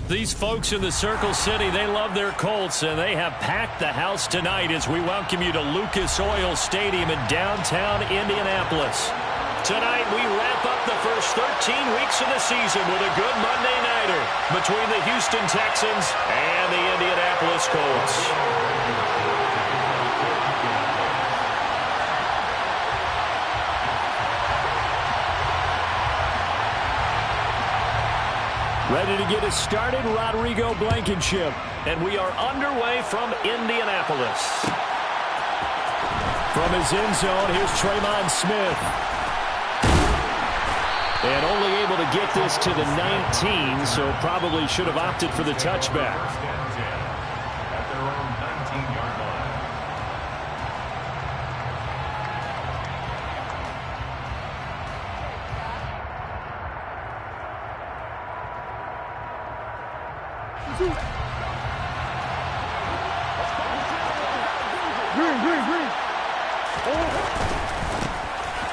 These folks in the Circle City, they love their Colts, and they have packed the house tonight as we welcome you to Lucas Oil Stadium in downtown Indianapolis. Tonight, we wrap up the first 13 weeks of the season with a good Monday nighter between the Houston Texans and the Indianapolis Colts. Ready to get us started, Rodrigo Blankenship. And we are underway from Indianapolis. From his end zone, here's Tremon Smith. And only able to get this to the 19, so probably should have opted for the touchback.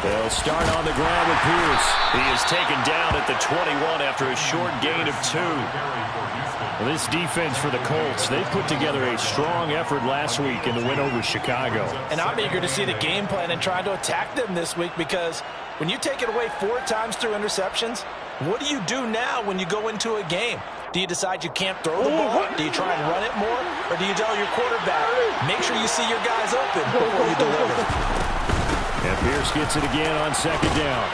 They'll start on the ground with Pierce. He is taken down at the 21 after a short gain of 2. Well, this defense for the Colts, they put together a strong effort last week in the win over Chicago. And I'm eager to see the game plan and try to attack them this week, because when you take it away 4 times through interceptions, what do you do now when you go into a game? Do you decide you can't throw the ball? Do you try and run it more? Or do you tell your quarterback, make sure you see your guys open before you deliver? And Pierce gets it again on second down.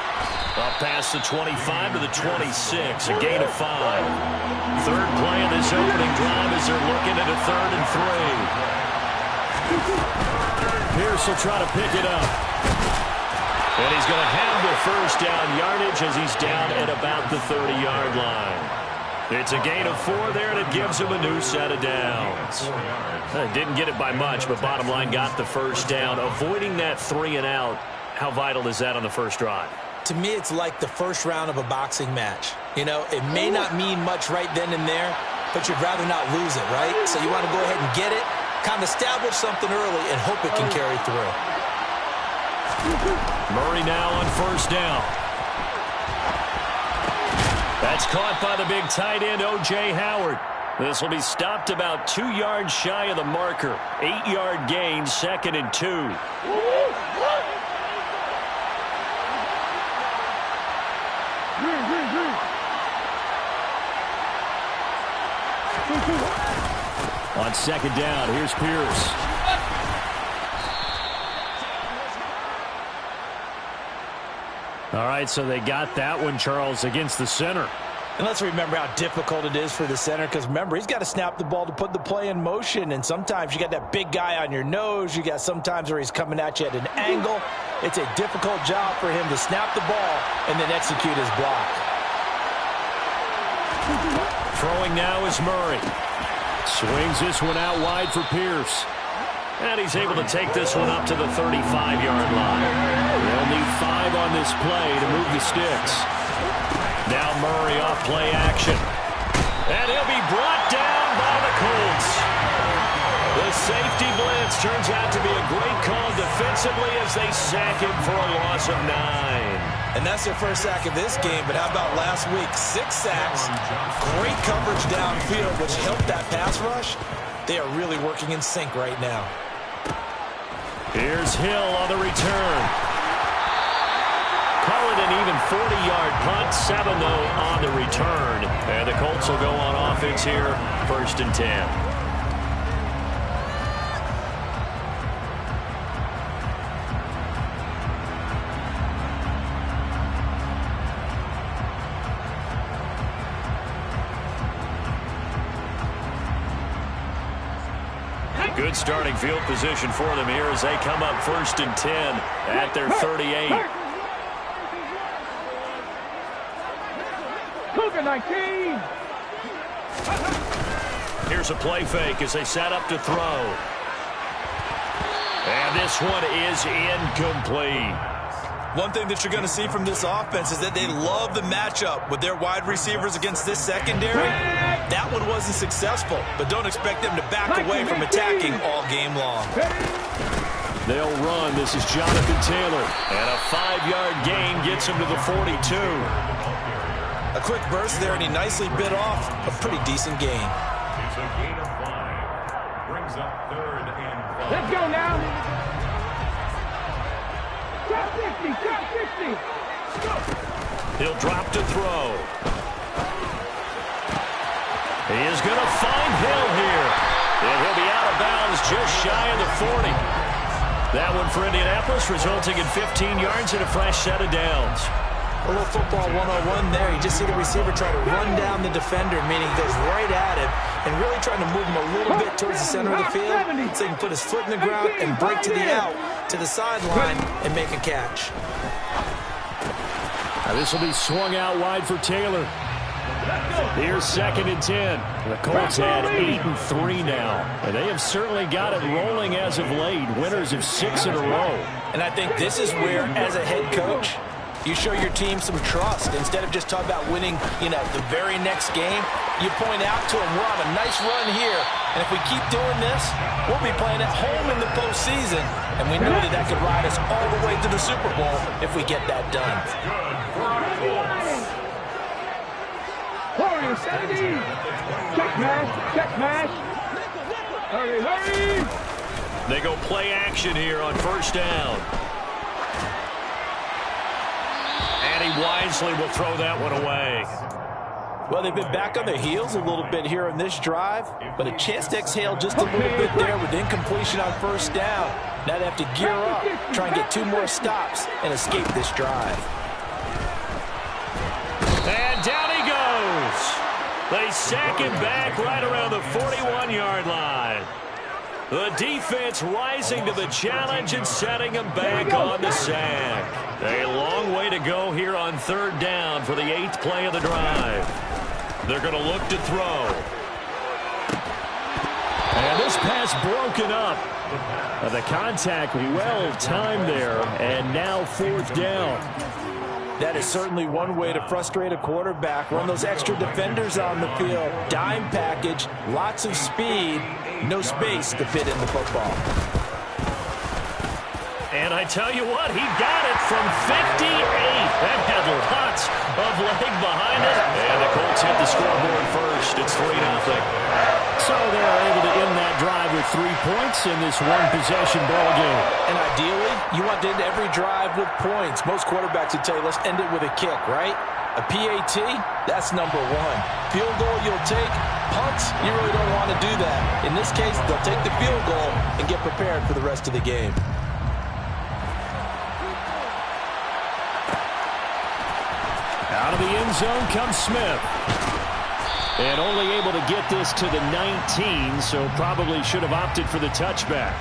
Up past the 25 to the 26, a gain of 5. Third play of this opening drive as they're looking at a 3rd and 3. Pierce will try to pick it up. And he's going to have the first down yardage as he's down at about the 30-yard line. It's a gain of 4 there, and it gives him a new set of downs. Didn't get it by much, but bottom line got the first down. Avoiding that 3 and out, how vital is that on the first drive? To me, it's like the first round of a boxing match. You know, it may not mean much right then and there, but you'd rather not lose it, right? So you want to go ahead and get it, kind of establish something early, and hope it can carry through. Murray now on first down. That's caught by the big tight end, O.J. Howard. This will be stopped about 2 yards shy of the marker. 8-yard gain, 2nd and 2. On second down, here's Pierce. All right, so they got that one, Charles, against the center. And let's remember how difficult it is for the center, because remember, he's got to snap the ball to put the play in motion, and sometimes you got that big guy on your nose. You got sometimes where he's coming at you at an angle. It's a difficult job for him to snap the ball and then execute his block. Throwing now is Murray. Swings this one out wide for Pierce. And he's able to take this one up to the 35-yard line. They'll need 5 on this play to move the sticks. Now Murray off play action. And he'll be brought down by the Colts. The safety blitz turns out to be a great call defensively as they sack him for a loss of 9. And that's their first sack of this game, but how about last week? 6 sacks, great coverage downfield, which helped that pass rush. They are really working in sync right now. Here's Hill on the return. Call it an even 40-yard punt. 7, though, on the return. And the Colts will go on offense here, 1st and 10. Good starting field position for them here as they come up 1st and 10 at their 38. Cougar 19. Here's a play fake as they set up to throw. And this one is incomplete. One thing that you're going to see from this offense is that they love the matchup with their wide receivers against this secondary. That one wasn't successful, but don't expect them to back away from attacking all game long. They'll run. This is Jonathan Taylor. And a 5-yard gain gets him to the 42. A quick burst there, and he nicely bit off a pretty decent gain. It's a gain of 5. Brings up 3rd and 5. Let's go now. Top 50, top 50. Go. He'll drop to throw. He is going to find Hill here. And he'll be out of bounds just shy of the 40. That one for Indianapolis, resulting in 15 yards and a fresh set of downs. A little football 101 there. You just see the receiver try to run down the defender, meaning he goes right at him and really trying to move him a little bit towards the center of the field so he can put his foot in the ground and break to the out, to the sideline, and make a catch. Now this will be swung out wide for Taylor. Here's 2nd and 10. The Colts had 8 and 3 now, and they have certainly got it rolling as of late. Winners of 6 in a row. And I think this is where, as a head coach, you show your team some trust. Instead of just talking about winning, the very next game, you point out to them, we're on a nice run here, and if we keep doing this, we'll be playing at home in the postseason, and we know that could ride us all the way to the Super Bowl if we get that done. Hurry, steady. Check mash. Hurry. They go play action here on 1st down. And he wisely will throw that one away. Well, they've been back on their heels a little bit here on this drive, but a chance to exhale just a little bit there with incompletion on 1st down. Now they have to gear up, try and get 2 more stops, and escape this drive. And down he goes. They sack him back right around the 41-yard line. The defense rising to the challenge and setting him back on the sack. A long way to go here on 3rd down for the 8th play of the drive. They're going to look to throw. And this pass broken up. The contact well timed there, and now 4th down. That is certainly one way to frustrate a quarterback. Run those extra defenders on the field. Dime package, lots of speed, no space to fit in the football. And I tell you what, he got it from 58. That had lots of leg behind it. And the Colts hit the scoreboard first. It's 3-0. So they're able to end that drive with 3 points in this one-possession ball game. And ideally, you want to end every drive with points. Most quarterbacks would tell you, let's end it with a kick, right? A PAT, that's number 1. Field goal you'll take. Punts, you really don't want to do that. In this case, they'll take the field goal and get prepared for the rest of the game. Out of the end zone comes Smith. And only able to get this to the 19, so probably should have opted for the touchback.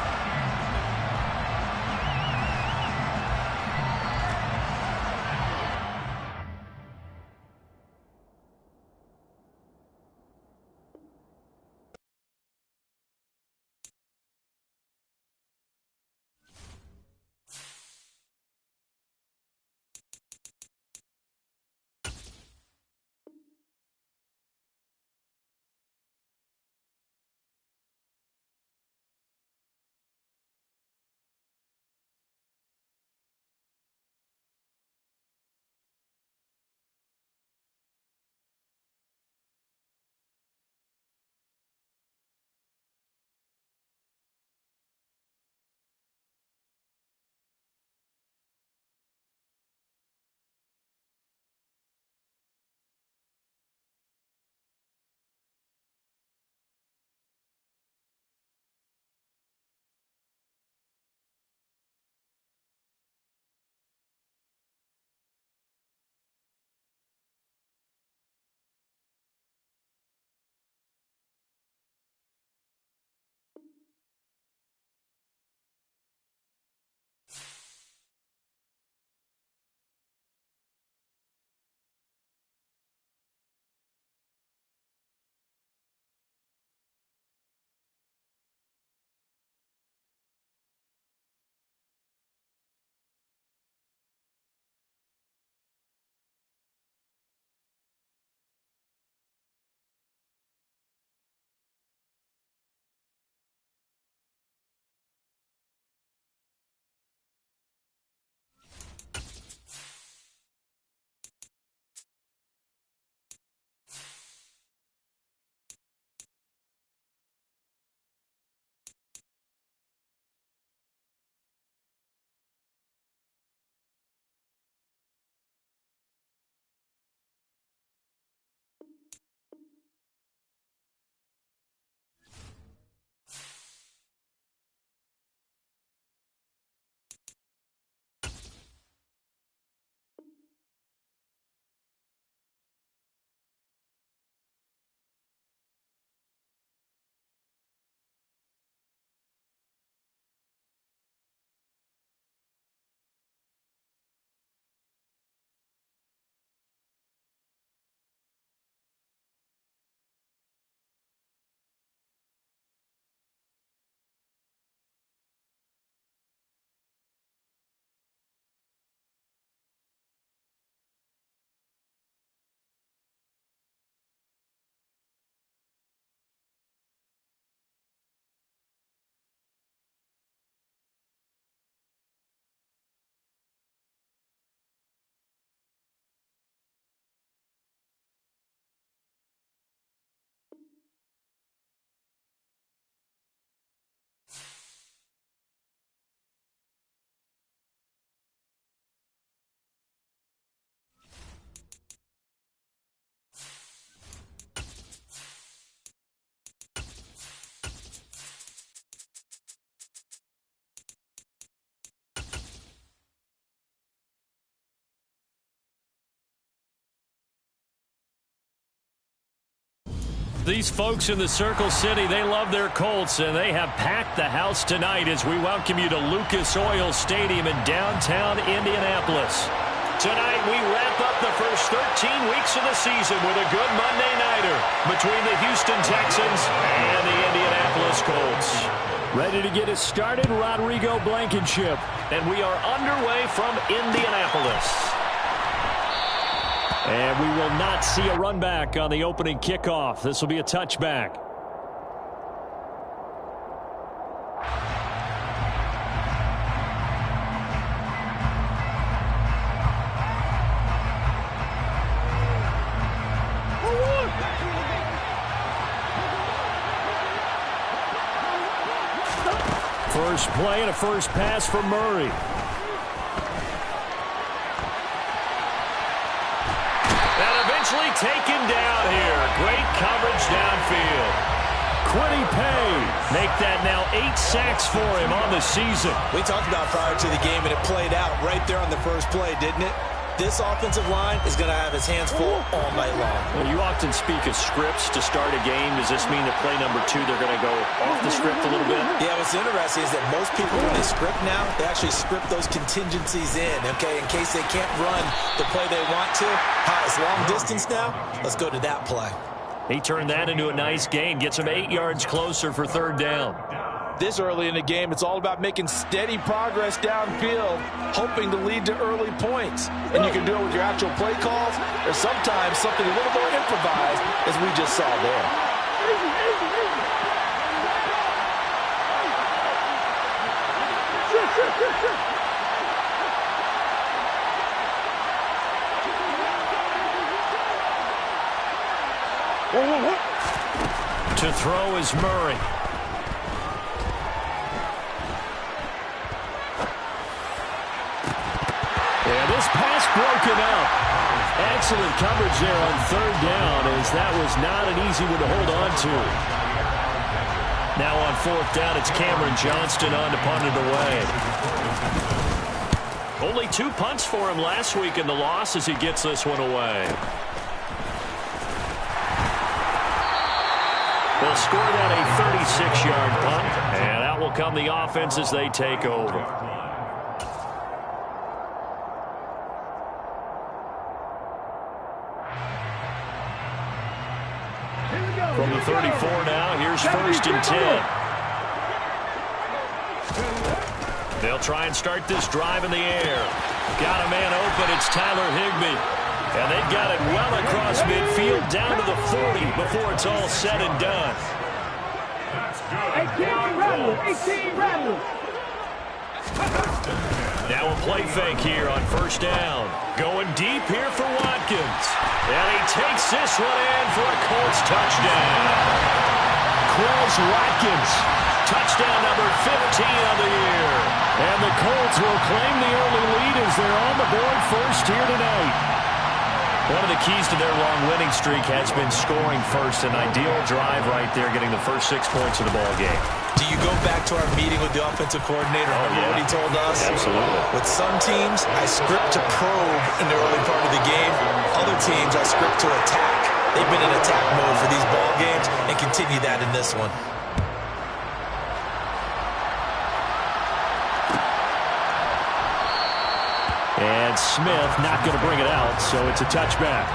These folks in the Circle City, they love their Colts, and they have packed the house tonight as we welcome you to Lucas Oil Stadium in downtown Indianapolis. Tonight, we wrap up the first 13 weeks of the season with a good Monday nighter between the Houston Texans and the Indianapolis Colts. Ready to get us started, Rodrigo Blankenship. And we are underway from Indianapolis. And we will not see a run back on the opening kickoff. This will be a touchback. First play and a first pass for Murray. Taken down here. Great coverage downfield. Quiddy Pay make that now 8 sacks for him on the season. We talked about prior to the game, and it played out right there on the first play, didn't it? This offensive line is going to have his hands full all night long. Well, you often speak of scripts to start a game. Does this mean that play number 2, they're going to go off the script a little bit? Yeah, what's interesting is that most people, when they script now, they actually script those contingencies in, okay, in case they can't run the play they want to. It's long distance now. Let's go to that play. He turned that into a nice gain. Gets him 8 yards closer for third down. This early in the game, it's all about making steady progress downfield, hoping to lead to early points. And you can do it with your actual play calls, or sometimes something a little more improvised, as we just saw there. To throw is Murray. Yeah, this pass broken up. Excellent coverage there on third down, as that was not an easy one to hold on to. Now on fourth down, it's Cameron Johnston on to punt it away. Only 2 punts for him last week in the loss as he gets this one away. They'll score that a 36-yard punt, and out will come the offense as they take over. From the 34 now, here's first and 10. They'll try and start this drive in the air. Got a man open, it's Tyler Higbee. And they've got it well across midfield, down to the 40 before it's all said and done. 18 rattle. Now a play fake here on first down. Going deep here for Watkins. And he takes this one in for a Colts touchdown. Quez Watkins, touchdown number 15 of the year. And the Colts will claim the early lead as they're on the board first here tonight. One of the keys to their long winning streak has been scoring first. An ideal drive right there, getting the first 6 points of the ball game. Do you go back to our meeting with the offensive coordinator? Remember what he told us? Absolutely. With some teams, I script to probe in the early part of the game. Other teams, I script to attack. They've been in attack mode for these ball games and continue that in this one. And Smith not going to bring it out, so it's a touchback.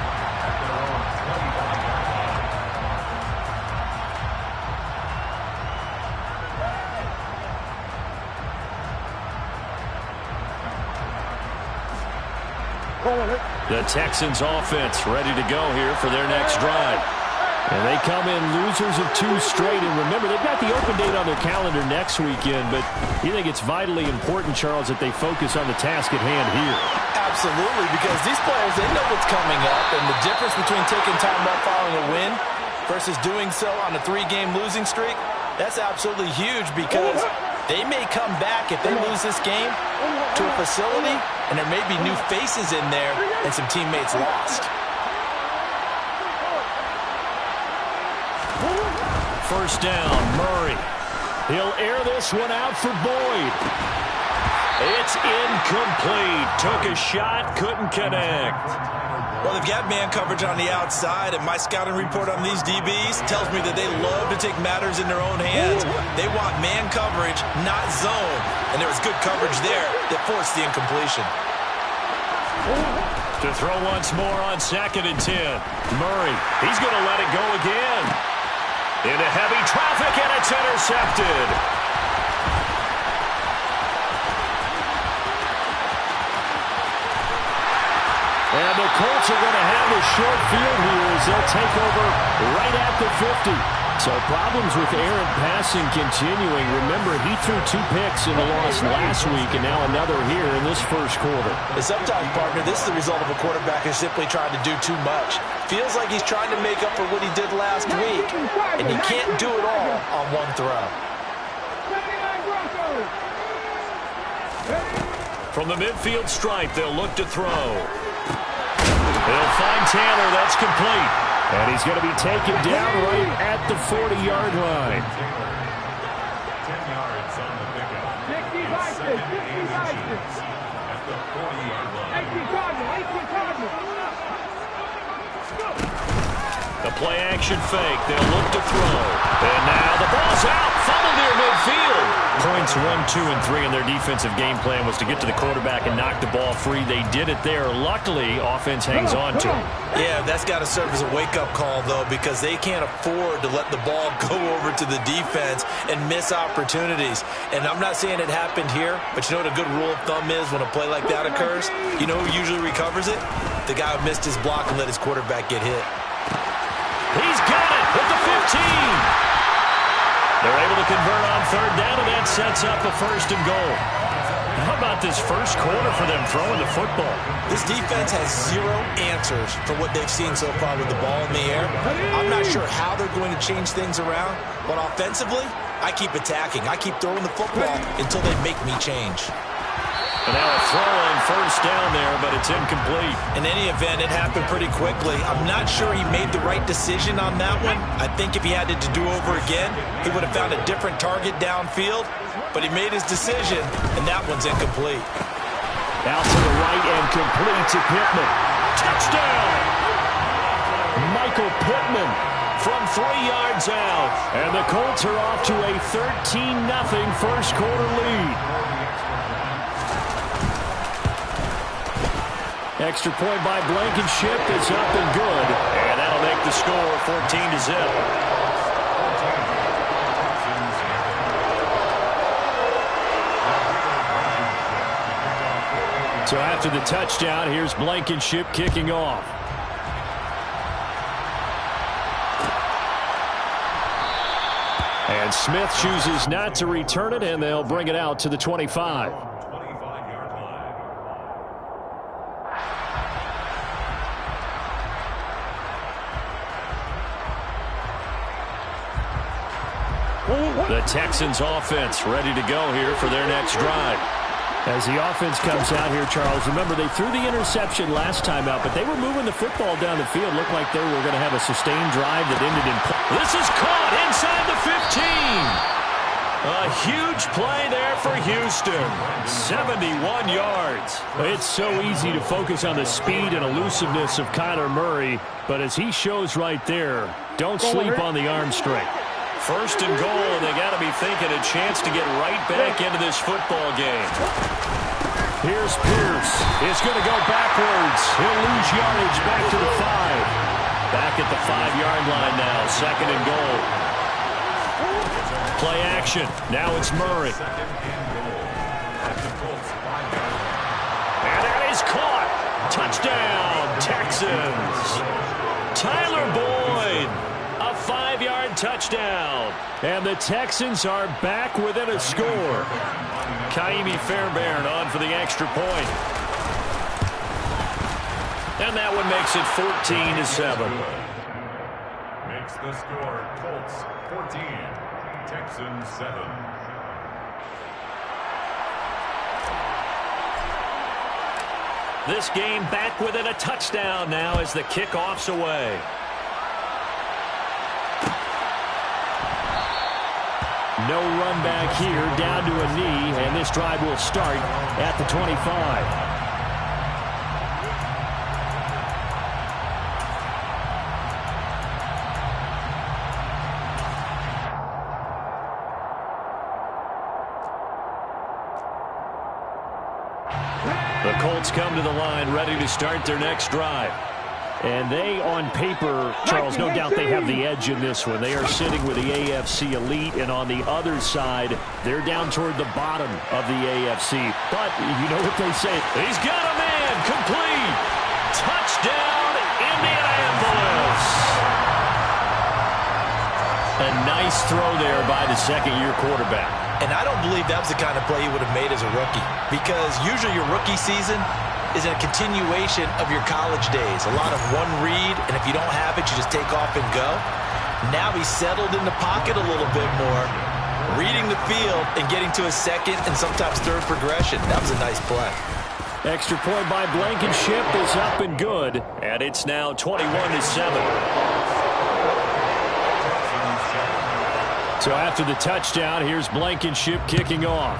The Texans offense ready to go here for their next drive. And they come in losers of 2 straight. And remember, they've got the open date on their calendar next weekend, but you think it's vitally important, Charles, that they focus on the task at hand here. Absolutely, because these players, they know what's coming up, and the difference between taking time off following a win versus doing so on a 3-game losing streak, that's absolutely huge, because they may come back if they lose this game to a facility, and there may be new faces in there and some teammates lost. First down, Murray. He'll air this one out for Boyd. It's incomplete. Took a shot, couldn't connect. Well, they've got man coverage on the outside, and my scouting report on these DBs tells me that they love to take matters in their own hands. They want man coverage, not zone. And there was good coverage there that forced the incompletion. To throw once more on 2nd and 10. Murray, he's going to let it go again. Into heavy traffic, and it's intercepted. And the Colts are going to have a short field here as they'll take over right at the 50. So problems with errant passing continuing. Remember, he threw 2 picks in the loss last week, and now another here in this first quarter. And sometimes, partner, this is the result of a quarterback who's simply trying to do too much. Feels like he's trying to make up for what he did last week, and you can't do it all on one throw. From the midfield stripe, they'll look to throw. They'll find Taylor. That's complete. And he's going to be taken down right at the 40-yard line. 10 yards on the pickup. 60 at the 40-yard line. The play-action fake. They'll look to throw. And now the ball's out. Fumble near midfield. Points 1, 2, and 3 in their defensive game plan was to get to the quarterback and knock the ball free. They did it there. Luckily, offense hangs on to it. Yeah, that's got to serve as a wake-up call, though, because they can't afford to let the ball go over to the defense and miss opportunities. And I'm not saying it happened here, but you know what a good rule of thumb is when a play like that occurs? You know who usually recovers it? The guy who missed his block and let his quarterback get hit. He's got it at the 15. They're able to convert on 3rd down, and that sets up a 1st and goal. How about this first quarter for them throwing the football? This defense has 0 answers for what they've seen so far with the ball in the air. I'm not sure how they're going to change things around, but offensively, I keep attacking. I keep throwing the football until they make me change. And now a throw on 1st down there, but it's incomplete. In any event, it happened pretty quickly. I'm not sure he made the right decision on that one. I think if he had it to do over again, he would have found a different target downfield. But he made his decision, and that one's incomplete. Out to the right and complete to Pittman. Touchdown! Michael Pittman from 3 yards out. And the Colts are off to a 13-0 first quarter lead. Extra point by Blankenship is up and good. And that'll make the score 14-0. So after the touchdown, here's Blankenship kicking off. And Smith chooses not to return it, and they'll bring it out to the 25. The Texans offense ready to go here for their next drive. As the offense comes out here, Charles, remember they threw the interception last time out, but they were moving the football down the field. Looked like they were going to have a sustained drive that ended in... This is caught inside the 15. A huge play there for Houston. 71 yards. It's so easy to focus on the speed and elusiveness of Kyler Murray, but as he shows right there, don't sleep on the arm strength. 1st and goal, and they got to be thinking a chance to get right back into this football game. Here's Pierce. It's going to go backwards. He'll lose yardage back to the 5. Back at the 5-yard line now. 2nd and goal. Play action. Now it's Murray. And that is caught. Touchdown, Texans. Tyler Boyd. A 5-yard touchdown. And the Texans are back within a score. Kaimi Fairbairn on for the extra point. And that one makes it 14-7. Makes the score Colts 14, Texans 7. This game back within a touchdown now as the kickoff's away. No run back here, down to a knee, and this drive will start at the 25. The Colts come to the line, ready to start their next drive. And they, on paper, Charles, no doubt they have the edge in this one. They are sitting with the AFC elite, and on the other side, they're down toward the bottom of the AFC. But you know what they say. He's got a man, complete. Touchdown, Indianapolis. A nice throw there by the second-year quarterback. And I don't believe that was the kind of play he would have made as a rookie, because usually your rookie season is a continuation of your college days. A lot of one read, and if you don't have it, you just take off and go. Now he's settled in the pocket a little bit more, reading the field and getting to a second and sometimes third progression. That was a nice play. Extra point by Blankenship is up and good, and it's now 21-7. So after the touchdown, here's Blankenship kicking off.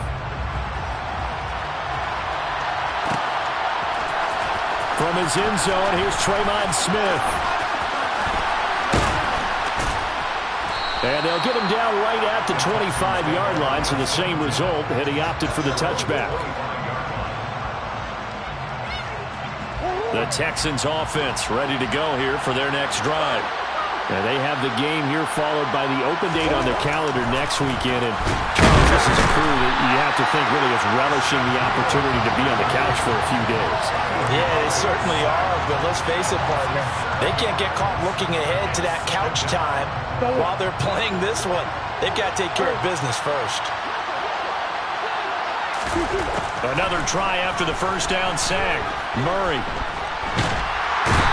From his end zone, here's Tremon Smith. And they'll get him down right at the 25-yard line, so the same result, and he opted for the touchback. The Texans offense ready to go here for their next drive. And they have the game here followed by the open date on their calendar next weekend. And Charles, this is a crew that you have to think really is relishing the opportunity to be on the couch for a few days. Yeah, they certainly are, but let's face it, partner. They can't get caught looking ahead to that couch time while they're playing this one. They've got to take care of business first. Another try after the first down sack. Murray.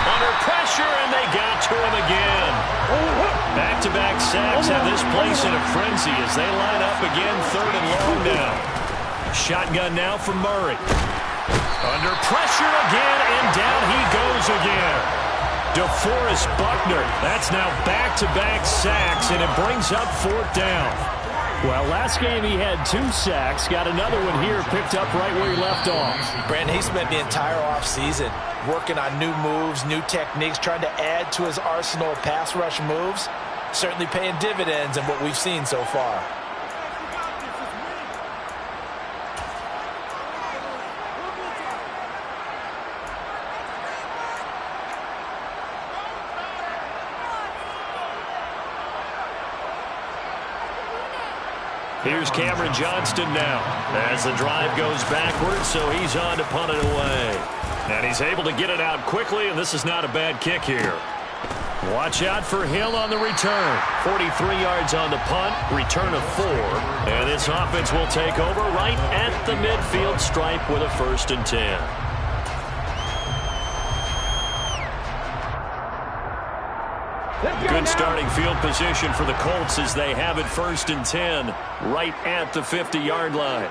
Under pressure, and they got to him again. Back-to-back sacks have this place in a frenzy as they line up again, third and long now. Shotgun now from Murray. Under pressure again, and down he goes again. DeForest Buckner, that's now back-to-back sacks, and it brings up fourth down. Well, last game he had 2 sacks, got another one here, picked up right where he left off. Brandon, he spent the entire offseason working on new moves, new techniques, trying to add to his arsenal of pass rush moves. Certainly paying dividends in what we've seen so far. Here's Cameron Johnston now as the drive goes backwards, so he's on to punt it away. And he's able to get it out quickly, and this is not a bad kick here. Watch out for Hill on the return. 43 yards on the punt, return of 4. And this offense will take over right at the midfield stripe with a 1st and 10. Good starting field position for the Colts as they have it 1st and 10 right at the 50-yard line.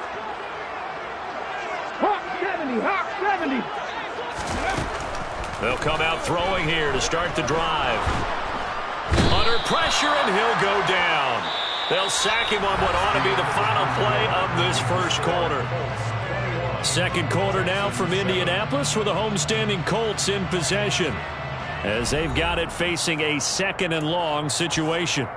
Hawk 70, Hawk 70. They'll come out throwing here to start the drive. Under pressure, and he'll go down. They'll sack him on what ought to be the final play of this first quarter. Second quarter now from Indianapolis with the homestanding Colts in possession, as they've got it facing a 2nd and long situation.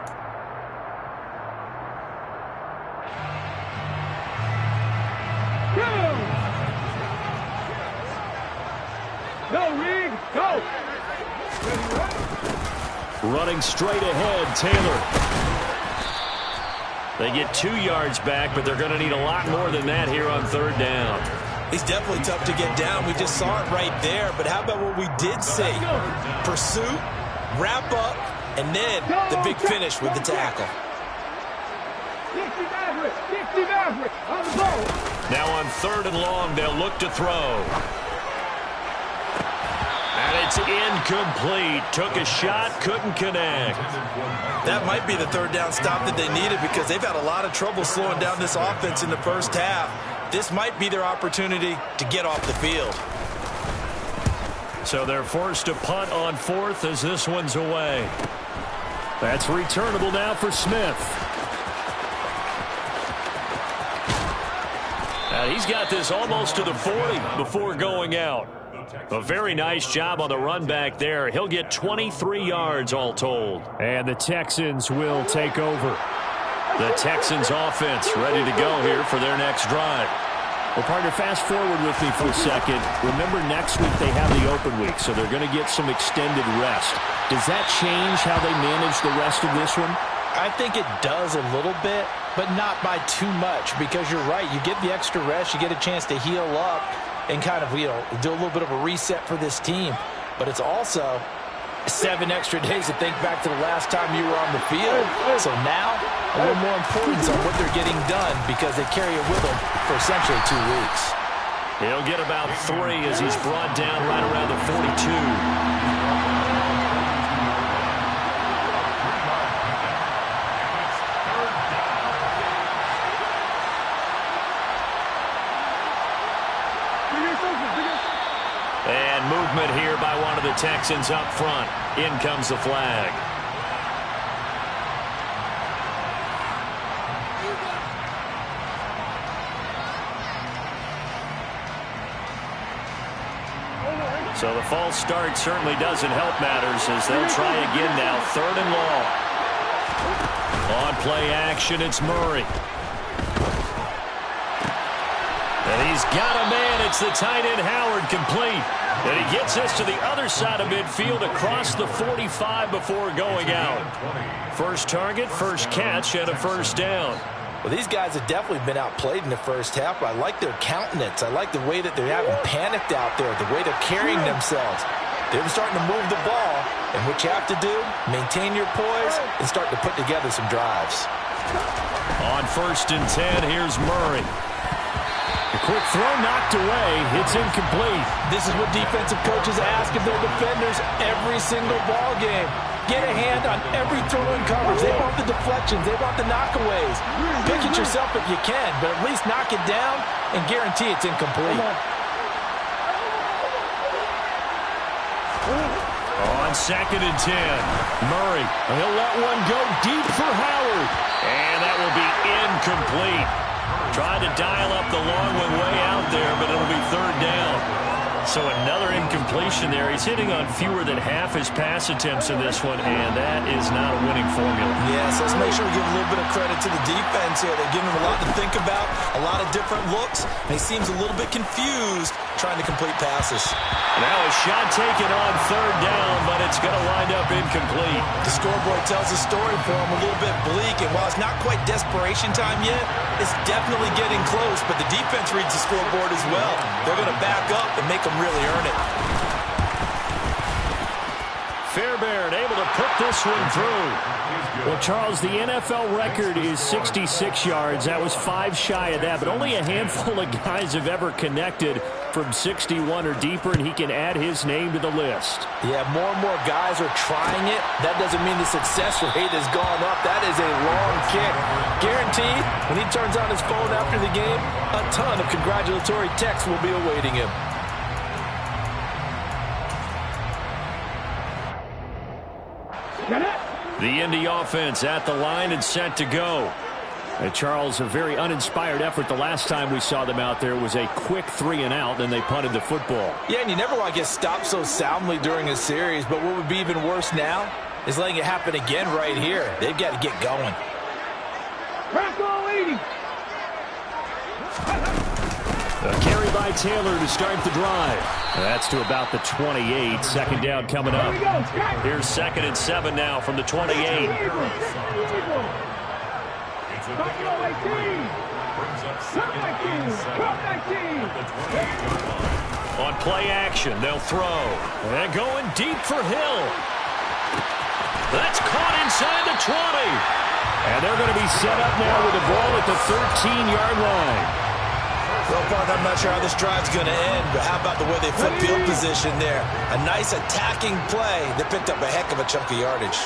Go, Reed, go! Running straight ahead, Taylor. They get 2 yards back, but they're going to need a lot more than that here on 3rd down. He's definitely tough to get down. We just saw it right there. But how about what we did see? Pursuit, wrap up, and then the big finish with the tackle. Dixie Maverick, on the ball. Now on 3rd and long, they'll look to throw. And it's incomplete. Took a shot, couldn't connect. That might be the 3rd down stop that they needed, because they've had a lot of trouble slowing down this offense in the first half. This might be their opportunity to get off the field. So they're forced to punt on 4th as this one's away. That's returnable now for Smith. He's got this almost to the 40 before going out. A very nice job on the run back there. He'll get 23 yards all told. And the Texans will take over. The Texans offense ready to go here for their next drive. Well, partner, fast forward with me for a second. Remember, next week they have the open week, so they're going to get some extended rest. Does that change how they manage the rest of this one? I think it does a little bit, but not by too much, because you're right. You get the extra rest. You get a chance to heal up and kind of, do a little bit of a reset for this team. But it's also 7 extra days to think back to the last time you were on the field. So now, a little more importance on what they're getting done, because they carry it with them for essentially 2 weeks. He'll get about 3 as he's brought down right around the 42. And movement here by one of the Texans up front. In comes the flag. So the false start certainly doesn't help matters as they'll try again now. 3rd and long. On play action, it's Murray. And he's got a man. It's the tight end Howard, complete. And he gets this to the other side of midfield across the 45 before going out. First target, first catch, and a first down. Well, these guys have definitely been outplayed in the first half, but I like their countenance. I like the way that they haven't panicked out there, the way they're carrying themselves. They're starting to move the ball, and what you have to do, maintain your poise and start to put together some drives. On 1st and 10, here's Murray. A quick throw knocked away. It's incomplete. This is what defensive coaches ask of their defenders every single ball game. Get a hand on every throw in coverage. They want the deflections. They want the knockaways. Pick it yourself if you can, but at least knock it down and guarantee it's incomplete. On 2nd and 10, Murray. He'll let one go deep for Howard. And that will be incomplete. Tried to dial up the long one way out there, but it'll be 3rd down. So another incompletion there. He's hitting on fewer than half his pass attempts in this one, and that is not a winning formula. Yes, let's make sure we give a little bit of credit to the defense here. They're giving him a lot to think about, a lot of different looks, and he seems a little bit confused trying to complete passes. Now a shot taken on 3rd down, but it's going to wind up incomplete. The scoreboard tells a story for him, a little bit bleak, and while it's not quite desperation time yet, it's definitely getting close, but the defense reads the scoreboard as well. They're going to back up and make them really earn it. Fairbairn able to put this one through. Well, Charles, the NFL record is 66 yards. That was 5 shy of that, but only a handful of guys have ever connected from 61 or deeper, and he can add his name to the list. Yeah, more and more guys are trying it. That doesn't mean the success rate has gone up. That is a long kick. Guaranteed, when he turns on his phone after the game, a ton of congratulatory texts will be awaiting him. The Indy offense at the line and set to go. And Charles, a very uninspired effort the last time we saw them out there. Was a quick 3 and out, then they punted the football. Yeah, and you never want to get stopped so soundly during a series, but what would be even worse now is letting it happen again right here. They've got to get going. Crack all 80. A carry by Taylor to start the drive. That's to about the 28. 2nd down coming up. Here's 2nd and 7 now from the 28. On play action, they'll throw. And going deep for Hill. That's caught inside the 20. And they're going to be set up now with the ball at the 13-yard line. Well, Park, I'm not sure how this drive's going to end, but how about the way they flip field position there? A nice attacking play that picked up a heck of a chunk of yardage.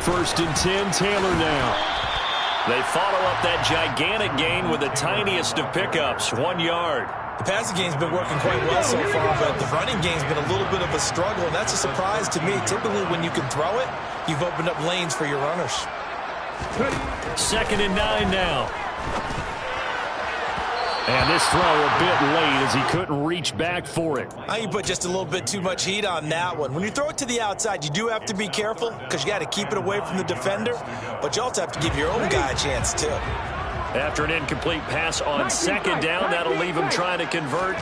1st and 10, Taylor now. They follow up that gigantic gain with the tiniest of pickups, 1 yard. The passing game's been working quite well so far, but the running game's been a little bit of a struggle, and that's a surprise to me. Typically, when you can throw it, you've opened up lanes for your runners. 2nd and 9 now. And this throw a bit late as he couldn't reach back for it. I think you put just a little bit too much heat on that one. When you throw it to the outside, you do have to be careful because you got to keep it away from the defender, but you also have to give your own guy a chance too. After an incomplete pass on second down, that'll leave him trying to convert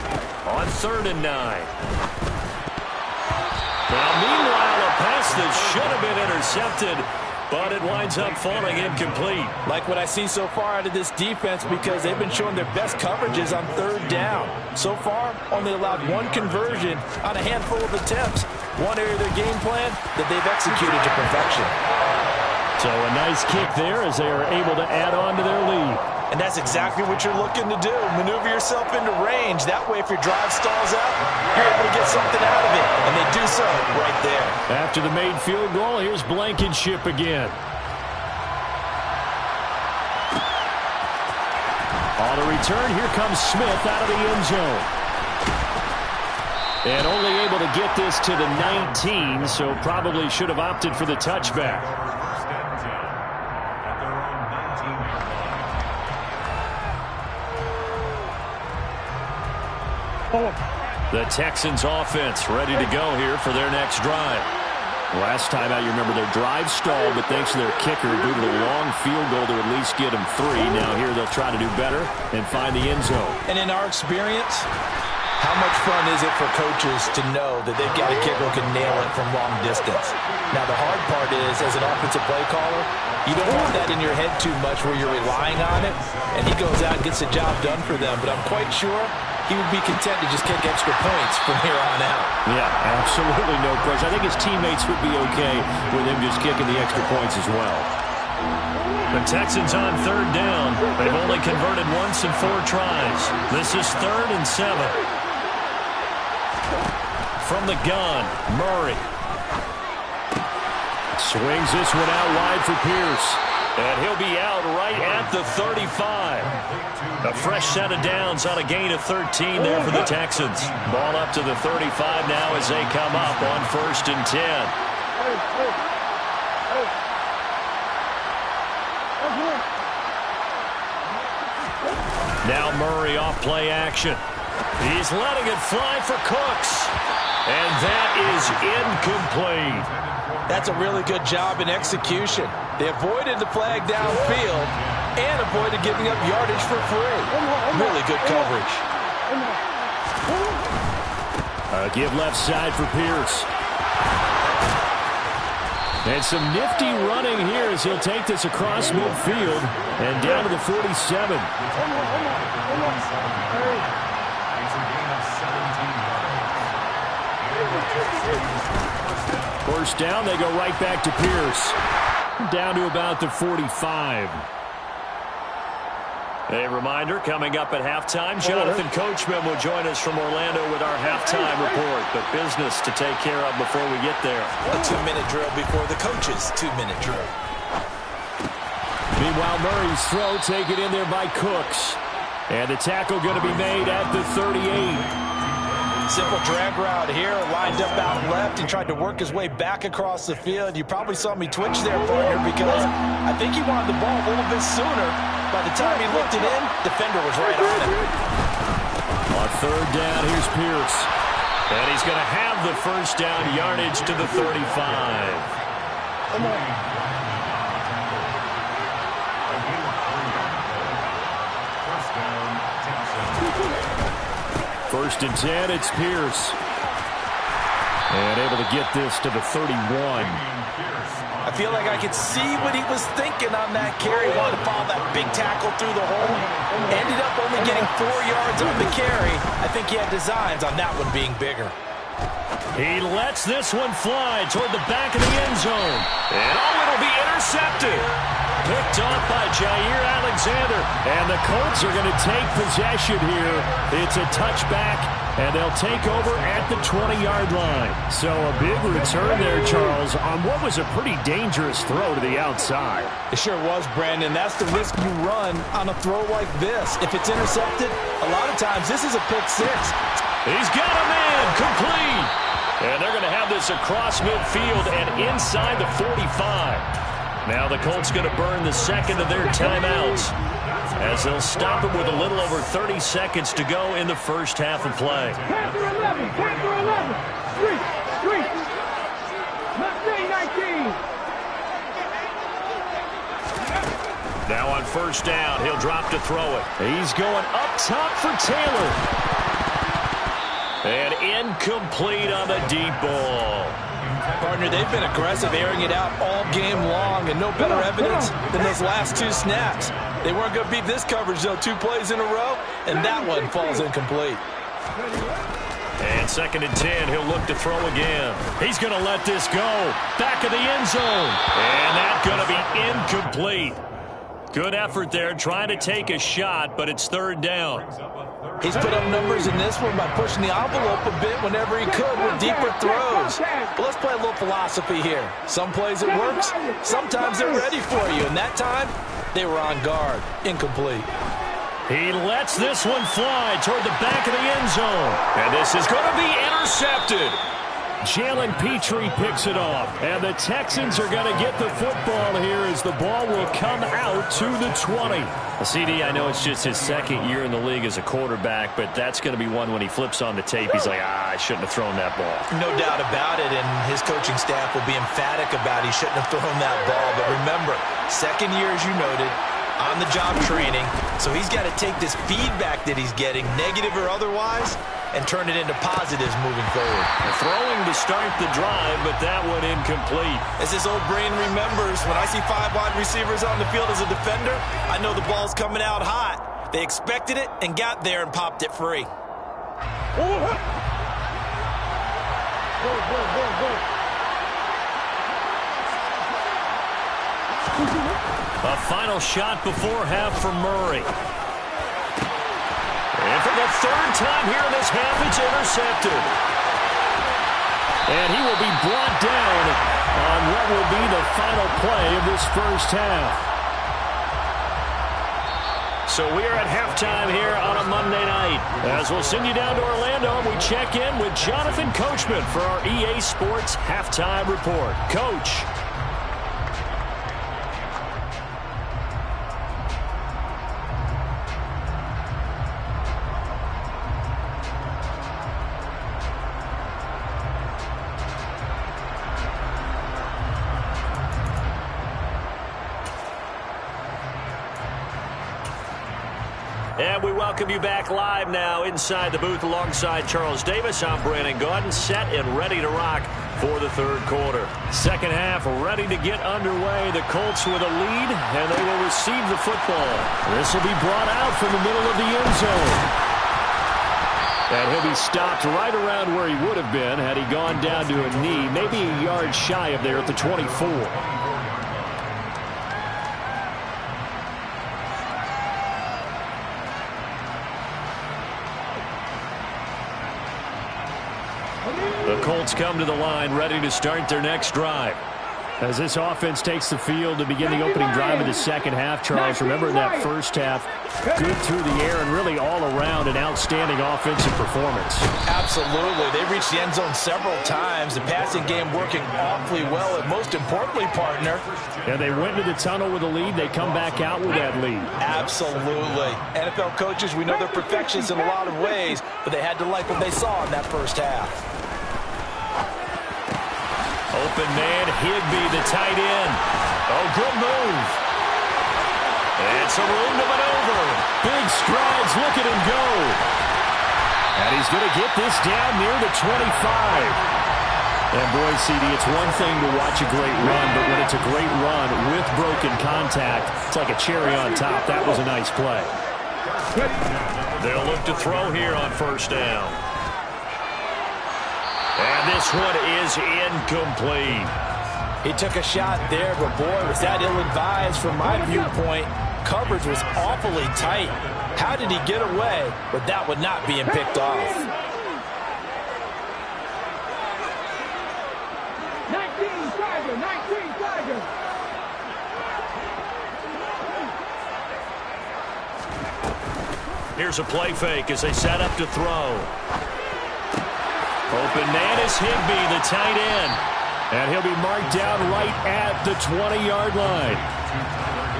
on 3rd and 9. Now, meanwhile, a pass that should have been intercepted, but it winds up falling incomplete. Like what I see so far out of this defense because they've been showing their best coverages on 3rd down. So far, only allowed 1 conversion on a handful of attempts. One area of their game plan that they've executed to perfection. So a nice kick there as they are able to add on to their lead. And that's exactly what you're looking to do. Maneuver yourself into range. That way, if your drive stalls out, you're able to get something out of it. And they do so right there. After the made field goal, here's Blankenship again. On the return, here comes Smith out of the end zone. And only able to get this to the 19, so probably should have opted for the touchback. The Texans offense ready to go here for their next drive. Last time out, you remember their drive stalled, but thanks to their kicker, due to the long field goal to at least get them 3. Now here they'll try to do better and find the end zone. And in our experience, how much fun is it for coaches to know that they've got a kicker who can nail it from long distance? Now the hard part is, as an offensive play caller, you don't want that in your head too much where you're relying on it, and he goes out and gets the job done for them. But I'm quite sure he would be content to just kick extra points from here on out. Yeah, absolutely no question. I think his teammates would be okay with him just kicking the extra points as well. The Texans on 3rd down. They've only converted once in 4 tries. This is 3rd and 7. From the gun, Murray. Swings this one out wide for Pierce. And he'll be out right at the 35. A fresh set of downs on a gain of 13 there for the Texans. Ball up to the 35 now as they come up on 1st and 10. Now Murray off play action. He's letting it fly for Cooks. And that is incomplete. That's a really good job in execution. They avoided the flag downfield and avoided giving up yardage for free. Really good coverage. Give left side for Pierce. And some nifty running here as he'll take this across midfield and down to the 47. First down, they go right back to Pierce. Down to about the 45. A reminder, coming up at halftime, Jonathan Coachman will join us from Orlando with our halftime report. But business to take care of before we get there. A 2-minute drill before the coach's 2-minute drill. Meanwhile, Murray's throw taken in there by Cooks. And the tackle going to be made at the 38. Simple drag route here, lined up out left and tried to work his way back across the field. You probably saw me twitch there, partner, because I think he wanted the ball a little bit sooner. By the time he looked it in, defender was right on him. On 3rd down, here's Pierce. And he's going to have the first down yardage to the 35. Come on. 1st and 10, it's Pierce. And able to get this to the 31. I feel like I could see what he was thinking on that carry. Wanted to follow that big tackle through the hole. Ended up only getting 4 yards on the carry. I think he had designs on that one being bigger. He lets this one fly toward the back of the end zone. And it'll be intercepted. Picked off by Jair Alexander. And the Colts are going to take possession here. It's a touchback, and they'll take over at the 20-yard line. So a big return there, Charles, on what was a pretty dangerous throw to the outside. It sure was, Brandon. That's the risk you run on a throw like this. If it's intercepted, a lot of times this is a pick 6. He's got a man, complete. And they're going to have this across midfield and inside the 45. Now the Colts going to burn the second of their timeouts as they'll stop it with a little over 30 seconds to go in the first half of play. 10 through 11, 10 through 11. 3. Not 19. Now on first down, he'll drop to throw it. He's going up top for Taylor. And incomplete on the deep ball. Partner, they've been aggressive, airing it out all game long, and no better evidence than those last 2 snaps. They weren't going to beat this coverage, though, 2 plays in a row, and that one falls incomplete. And second and 10, he'll look to throw again. He's going to let this go. Back of the end zone. And that's going to be incomplete. Good effort there, trying to take a shot, but it's third down. He's put up numbers in this one by pushing the envelope a bit whenever he could with deeper throws. But let's play a little philosophy here. Some plays it works, sometimes they're ready for you. And that time, they were on guard. Incomplete. He lets this one fly toward the back of the end zone. And this is going to be intercepted. Jalen Petrie picks it off. And the Texans are going to get the football here as the ball will come out to the 20. CD, I know it's just his second year in the league as a quarterback, but that's going to be one when he flips on the tape. He's like, I shouldn't have thrown that ball. No doubt about it, and his coaching staff will be emphatic about he shouldn't have thrown that ball. But remember, second year, as you noted, on-the-job training, so he's got to take this feedback that he's getting, negative or otherwise, and turn it into positives moving forward. Throwing to start the drive, but that one incomplete. As his old brain remembers, when I see 5 wide receivers on the field as a defender, I know the ball's coming out hot. They expected it and got there and popped it free. A final shot before half for Murray. And for the third time here in this half, it's intercepted. And he will be brought down on what will be the final play of this first half. So we are at halftime here on a Monday night. As we'll send you down to Orlando, we check in with Jonathan Coachman for our EA Sports Halftime Report. Coach. And we welcome you back live now inside the booth alongside Charles Davis. I'm Brandon Gaudin, set and ready to rock for the third quarter. Second half ready to get underway. The Colts with a lead, and they will receive the football. This will be brought out from the middle of the end zone. And he'll be stopped right around where he would have been had he gone down to a knee, maybe a yard shy of there at the 24. The Colts come to the line ready to start their next drive. As this offense takes the field to begin the opening drive of the second half, Charles, remember in that first half, good through the air and really all around an outstanding offensive performance. Absolutely. They reached the end zone several times. The passing game working awfully well, and most importantly, partner. And they went into the tunnel with a lead. They come back out with that lead. Absolutely. NFL coaches, we know they're perfectionists in a lot of ways, but they had to like what they saw in that first half. Open man, Higbee, the tight end. Oh, good move. And some room to maneuver. Big strides, look at him go. And he's going to get this down near the 25. And boy, CD, it's one thing to watch a great run, but when it's a great run with broken contact, it's like a cherry on top. That was a nice play. They'll look to throw here on first down. And this one is incomplete. He took a shot there, but boy, was that ill-advised from my viewpoint. Coverage was awfully tight. How did he get away with that one not being picked off? 19 Tiger, 19 Tiger. Here's a play fake as they set up to throw. Open man is Higbee, the tight end. And he'll be marked down right at the 20-yard line.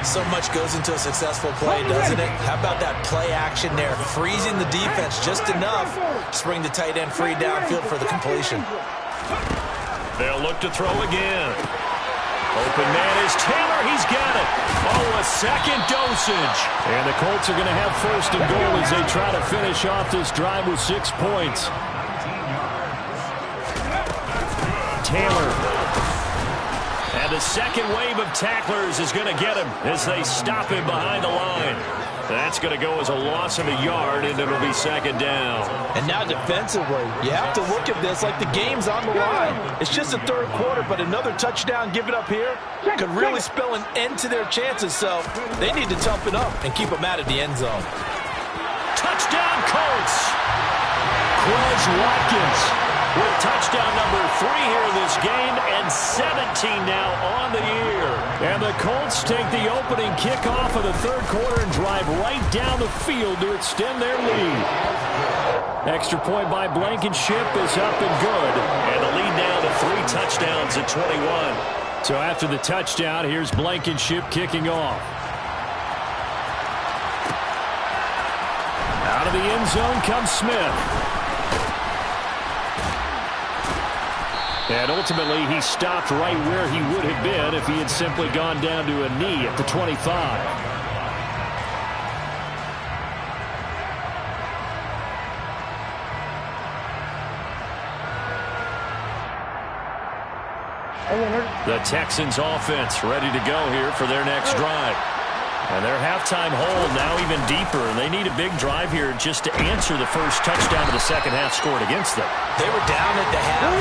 So much goes into a successful play, doesn't it? How about that play action there? Freezing the defense just enough to bring the tight end free downfield for the completion. They'll look to throw again. Open man is Taylor. He's got it. Oh, a second dosage. And the Colts are going to have first and goal as they try to finish off this drive with 6 points. Taylor. And the second wave of tacklers is going to get him as they stop him behind the line. That's going to go as a loss of a yard, and it'll be second down. And now defensively, you have to look at this like the game's on the line. It's just the third quarter, but another touchdown given up here could really spell an end to their chances. So they need to toughen up and keep them out of the end zone. Touchdown, Colts! Quez Watkins with touchdown number 3 here in this game, and 17 now on the year. And the Colts take the opening kickoff of the third quarter and drive right down the field to extend their lead. Extra point by Blankenship is up and good. And the lead now to 3 touchdowns at 21. So after the touchdown, here's Blankenship kicking off. Out of the end zone comes Smith. And ultimately, he stopped right where he would have been if he had simply gone down to a knee at the 25. The Texans offense ready to go here for their next drive. And their halftime hole now even deeper, and they need a big drive here just to answer the first touchdown of the second half scored against them. They were down at the half.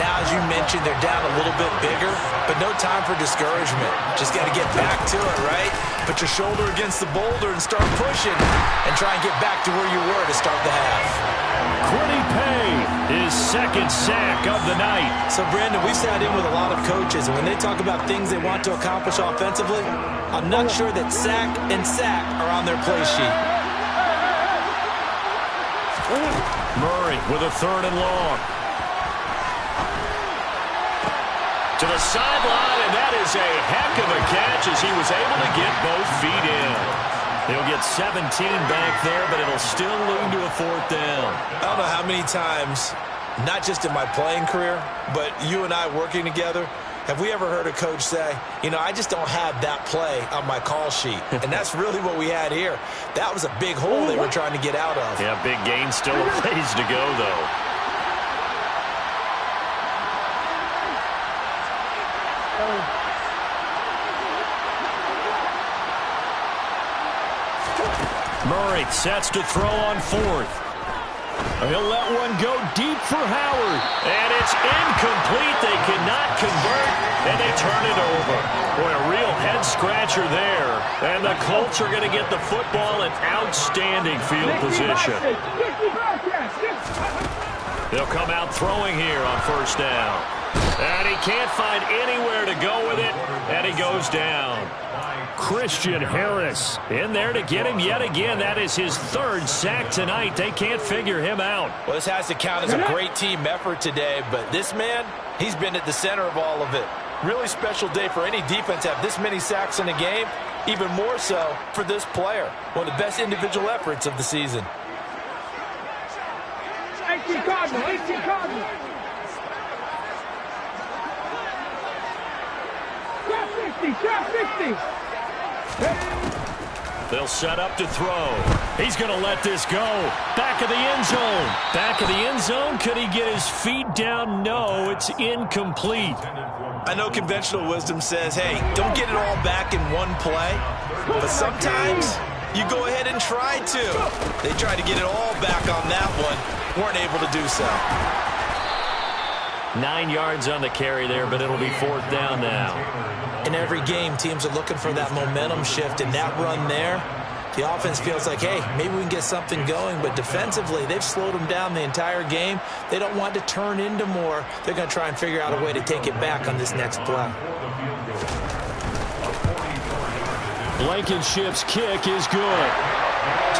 Now, as you mentioned, they're down a little bit bigger, but no time for discouragement. Just got to get back to it, right? Put your shoulder against the boulder and start pushing and try and get back to where you were to start the half. Quiddy Pay, his second sack of the night. So, Brandon, we sat in with a lot of coaches, and when they talk about things they want to accomplish offensively, I'm not sure that sack and sack are on their play sheet. Murray with a third and long. To the sideline, and that is a heck of a catch as he was able to get both feet in. He'll get 17 back there, but it'll still lead to a fourth down. I don't know how many times, not just in my playing career, but you and I working together, have we ever heard a coach say, you know, I just don't have that play on my call sheet? And that's really what we had here. That was a big hole they were trying to get out of. Yeah, big gain, still a ways to go, though. Murray sets to throw on fourth. He'll let one go deep for Howard. And it's incomplete. They cannot convert, and they turn it over. Boy, a real head-scratcher there. And the Colts are going to get the football in outstanding field position. They'll come out throwing here on first down. And he can't find anywhere to go with it, and he goes down. Christian Harris in there to get him yet again. That is his third sack tonight. They can't figure him out. Well, this has to count as a great team effort today, but this man, he's been at the center of all of it. Really special day for any defense to have this many sacks in a game, even more so for this player. One of the best individual efforts of the season. 18 Cardinals, 18 Cardinals. Shot 50. They'll set up to throw. He's going to let this go. Back of the end zone. Back of the end zone. Could he get his feet down? No, it's incomplete. I know conventional wisdom says, hey, don't get it all back in one play. But sometimes you go ahead and try to. They tried to get it all back on that one. Weren't able to do so. 9 yards on the carry there, but it'll be fourth down now. In every game, teams are looking for that momentum shift, and that run there, the offense feels like, hey, maybe we can get something going, but defensively, they've slowed them down the entire game. They don't want to turn into more. They're going to try and figure out a way to take it back on this next play. Blankenship's kick is good.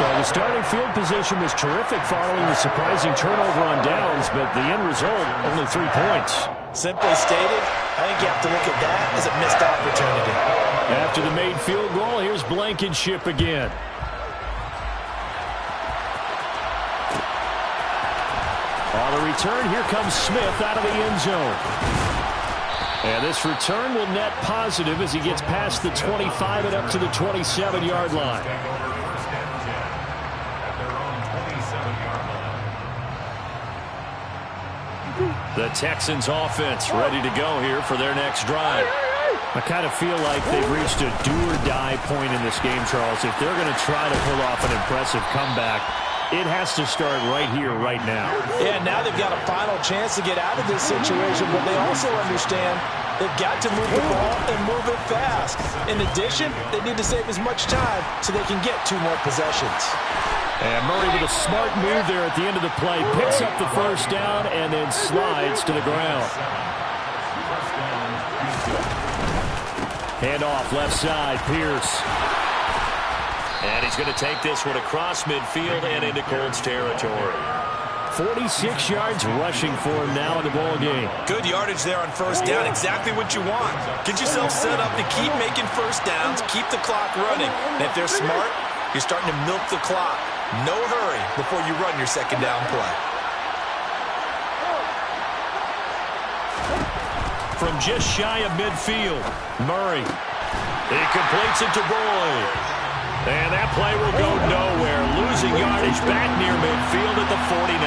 So the starting field position was terrific following the surprising turnover on downs, but the end result, only 3 points. Simply stated, I think you have to look at that as a missed opportunity. After the made field goal, here's Blankenship again. On the return, here comes Smith out of the end zone. And this return will net positive as he gets past the 25 and up to the 27-yard line. The Texans offense ready to go here for their next drive. I kind of feel like they've reached a do-or-die point in this game, Charles. If they're going to try to pull off an impressive comeback, it has to start right here, right now. Yeah, now they've got a final chance to get out of this situation, but they also understand they've got to move the ball and move it fast. In addition, they need to save as much time so they can get 2 more possessions. And Murray with a smart move there at the end of the play. Picks up the first down and then slides to the ground. Handoff left side, Pierce. And he's going to take this one across midfield and into Colts territory. 46 yards rushing for him now in the ball game. Good yardage there on first down. Exactly what you want. Get yourself set up to keep making first downs, keep the clock running. And if they're smart, you're starting to milk the clock. No hurry before you run your second down play. From just shy of midfield, Murray. He completes it to Boyd. And that play will go nowhere. Losing yardage back near midfield at the 49.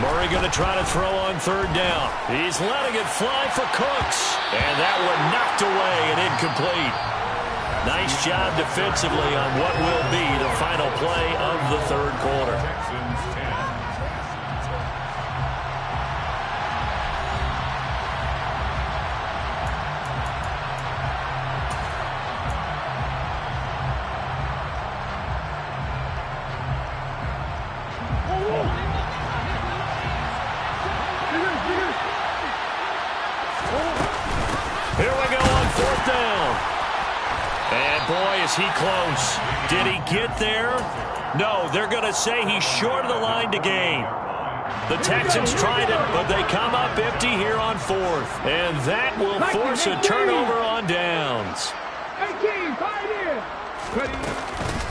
Murray going to try to throw on third down. He's letting it fly for Cooks. And that one knocked away and incomplete. Nice job defensively on what will be the final play of the third quarter. Here we go on fourth down. And boy, is he close. Did he get there? No, they're going to say he's short of the line to gain. The Texans tried it, but they come up empty here on fourth. And that will force a turnover on downs.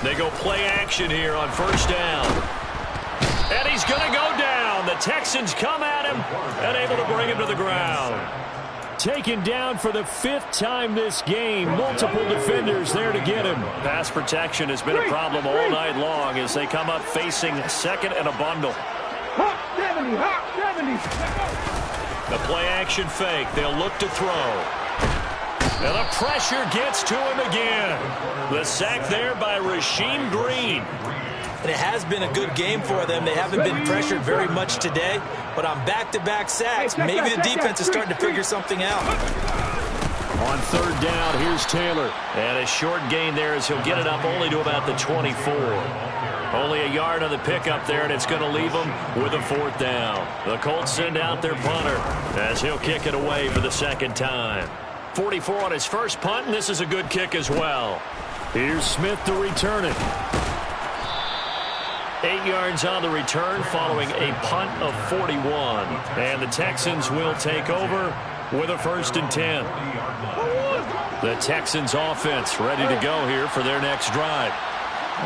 They go play action here on first down. And he's going to go down. The Texans come at him and able to bring him to the ground. Taken down for the 5th time this game. Multiple defenders there to get him. Pass protection has been a problem all night long as they come up facing second and a bundle. Hop 70, hop 70. The play action fake. They'll look to throw. And the pressure gets to him again. The sack there by Rasheem Green. And it has been a good game for them. They haven't been pressured very much today, but on back-to-back sacks, maybe the defense is starting to figure something out. On third down, here's Taylor. And a short gain there as he'll get it up only to about the 24. Only a yard on the pickup there, and it's going to leave them with a fourth down. The Colts send out their punter as he'll kick it away for the second time. 44 on his first punt, and this is a good kick as well. Here's Smith to return it. 8 yards on the return following a punt of 41. And the Texans will take over with a 1st and 10. The Texans offense ready to go here for their next drive.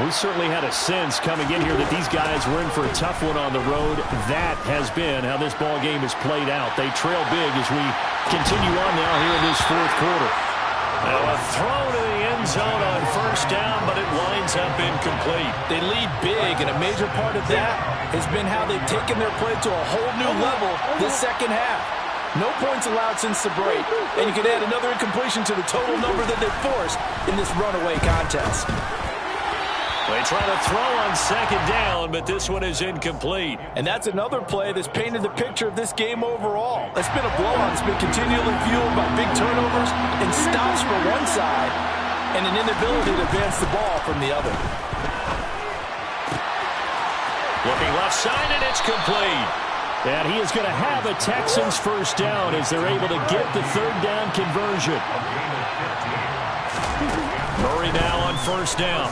We certainly had a sense coming in here that these guys were in for a tough one on the road. That has been how this ball game has played out. They trail big as we continue on now here in this fourth quarter. Now a throw to the end zone on first down, but it winds up incomplete. They lead big, and a major part of that has been how they've taken their play to a whole new level this second half. No points allowed since the break, and you can add another incompletion to the total number that they've forced in this runaway contest. They try to throw on second down, but this one is incomplete. And that's another play that's painted the picture of this game overall. It's been a blowout. It's been continually fueled by big turnovers and stops for one side and an inability to advance the ball from the other. Looking left side, and it's complete. And he is going to have a Texans first down as they're able to get the third down conversion. Murray now on first down.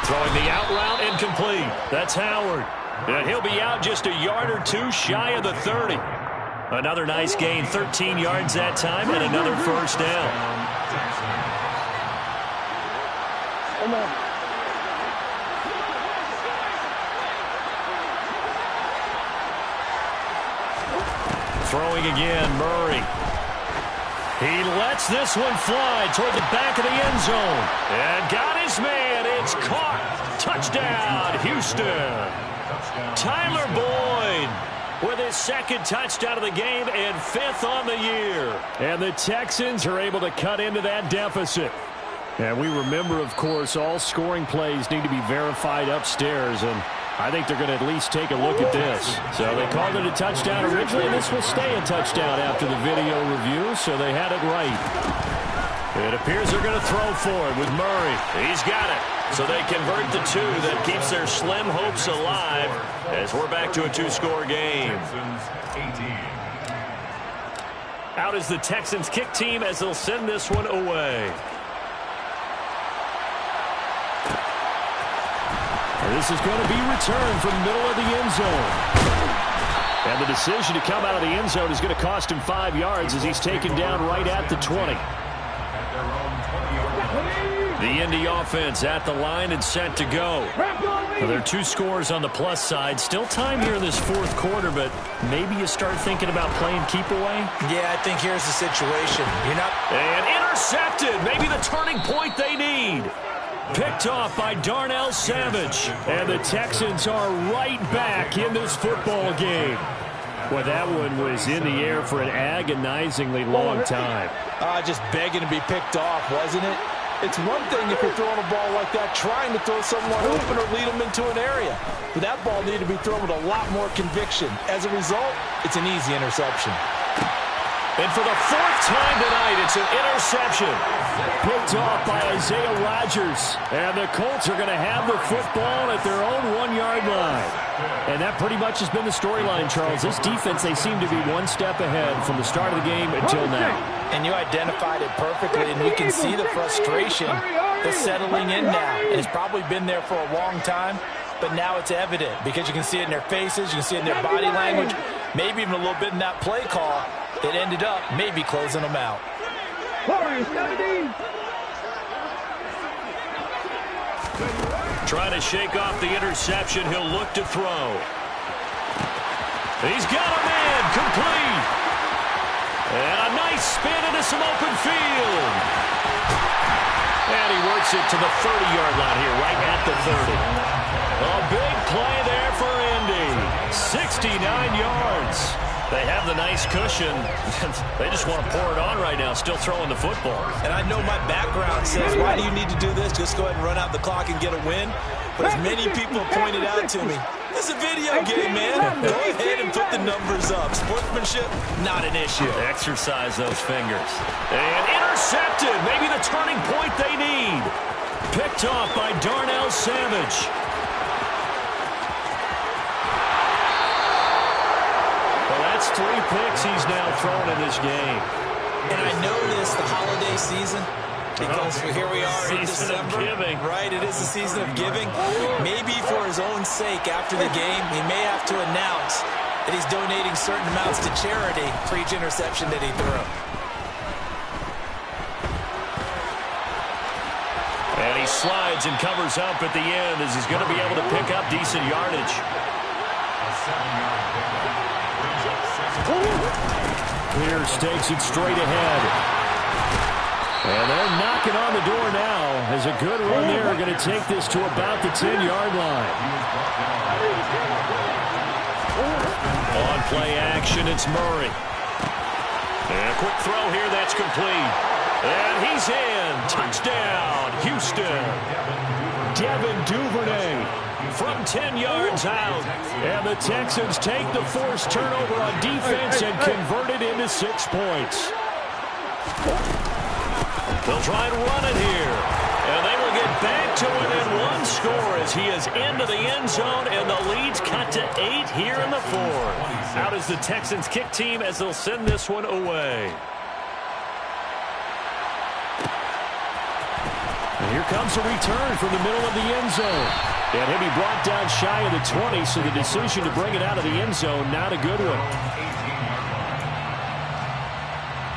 Throwing the out route incomplete. That's Howard. And he'll be out just a yard or two shy of the 30. Another nice gain, 13 yards that time, and another first down. Throwing again, Murray. He lets this one fly toward the back of the end zone. And got his man. It's caught. Touchdown, Houston. Tyler Boyd with his second touchdown of the game and 5th on the year. And the Texans are able to cut into that deficit. And we remember, of course, all scoring plays need to be verified upstairs. And I think they're going to at least take a look at this. So they called it a touchdown originally, and this will stay a touchdown after the video review, so they had it right. It appears they're going to throw for it with Murray. He's got it. So they convert the 2. That keeps their slim hopes alive as we're back to a 2-score game. Out is the Texans kick team as they'll send this one away. This is going to be returned from middle of the end zone. And the decision to come out of the end zone is going to cost him 5 yards as he's taken down right at the 20. The Indy offense at the line and set to go. Well, there are 2 scores on the plus side. Still time here in this 4th quarter, but maybe you start thinking about playing keep away. Yeah, I think here's the situation. And intercepted. Maybe the turning point they need. Picked off by Darnell Savage. And the Texans are right back in this football game. Well, that one was in the air for an agonizingly long time. Just begging to be picked off, wasn't it? It's one thing if you're throwing a ball like that, trying to throw someone open or lead them into an area. But that ball needed to be thrown with a lot more conviction. As a result, it's an easy interception. And for the 4th time tonight, it's an interception. Picked off by Isaiah Rodgers. And the Colts are going to have the football at their own 1-yard line. And that pretty much has been the storyline, Charles. This defense, they seem to be one step ahead from the start of the game until now. And you identified it perfectly, and you can see the frustration that's settling in now. And it's probably been there for a long time, but now it's evident because you can see it in their faces, you can see it in their body language, maybe even a little bit in that play call that ended up maybe closing them out. Trying to shake off the interception. He'll look to throw. He's got a man complete. And a nice spin into some open field. And he works it to the 30-yard line here, right at the 30. A big play there for Indy. 69 yards. They have the nice cushion. They just want to pour it on right now, still throwing the football. And I know my background says, why do you need to do this? Just go ahead and run out the clock and get a win. But as many people have pointed out to me, it's a video game, man. Go ahead and put the numbers up. Sportsmanship, not an issue. Exercise those fingers. And intercepted. Maybe the turning point they need. Picked off by Darnell Savage. That's 3 picks he's now thrown in this game. And I know this, the holiday season, because here we are in December. Right, it is the season of giving. Maybe for his own sake after the game, he may have to announce that he's donating certain amounts to charity for each interception that he threw. And he slides and covers up at the end as he's going to be able to pick up decent yardage. Pierce takes it straight ahead. And they're knocking on the door now as a good run there going to take this to about the 10-yard line. On play action, it's Murray. And a quick throw here, that's complete. And he's in. Touchdown, Houston. Devin Duvernay from 10 yards out. And the Texans take the forced turnover on defense and convert it into 6 points. They'll try and run it here. And they will get back to within 1 score as he is into the end zone, and the lead's cut to 8 here in the 4th. Out is the Texans kick team as they'll send this one away. And here comes a return from the middle of the end zone. And he'll be brought down shy of the 20, so the decision to bring it out of the end zone, not a good one.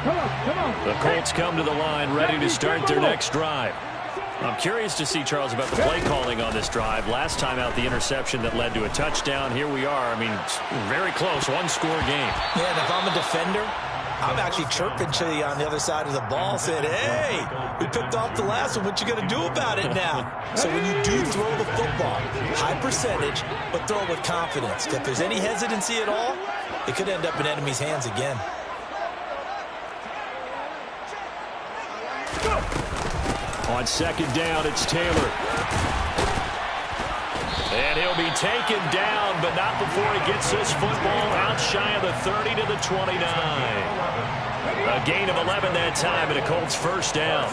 Come on. The Colts come to the line, ready to start their next drive. I'm curious to see, Charles, about the play calling on this drive. Last time out, the interception that led to a touchdown. Here we are. I mean, very close, one-score game. Yeah, and if I'm a defender, I'm actually chirping to you on the other side of the ball, saying, hey, we picked off the last one. What you going to do about it now? So when you do throw the football, high percentage, but throw it with confidence. If there's any hesitancy at all, it could end up in enemy's hands again. On second down, it's Taylor. And he'll be taken down, but not before he gets this football out shy of the 30 to the 29. A gain of 11 that time, and a Colts first down.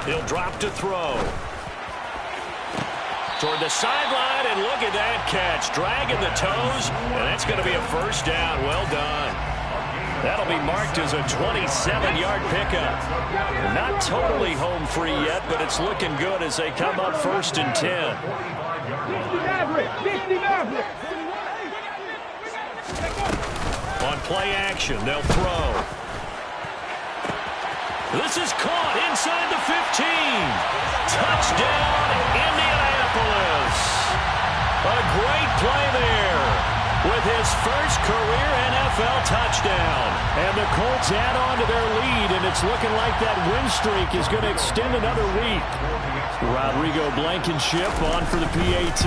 He'll drop to throw. Toward the sideline, and look at that catch. Dragging the toes, and that's going to be a first down. Well done. That'll be marked as a 27-yard pickup. Not totally home free yet, but it's looking good as they come up 1st and 10. On play action, they'll throw. This is caught inside the 15. Touchdown, Indianapolis. A great play there with his first career NFL touchdown. And the Colts add on to their lead, and it's looking like that win streak is going to extend another week. Rodrigo Blankenship on for the PAT.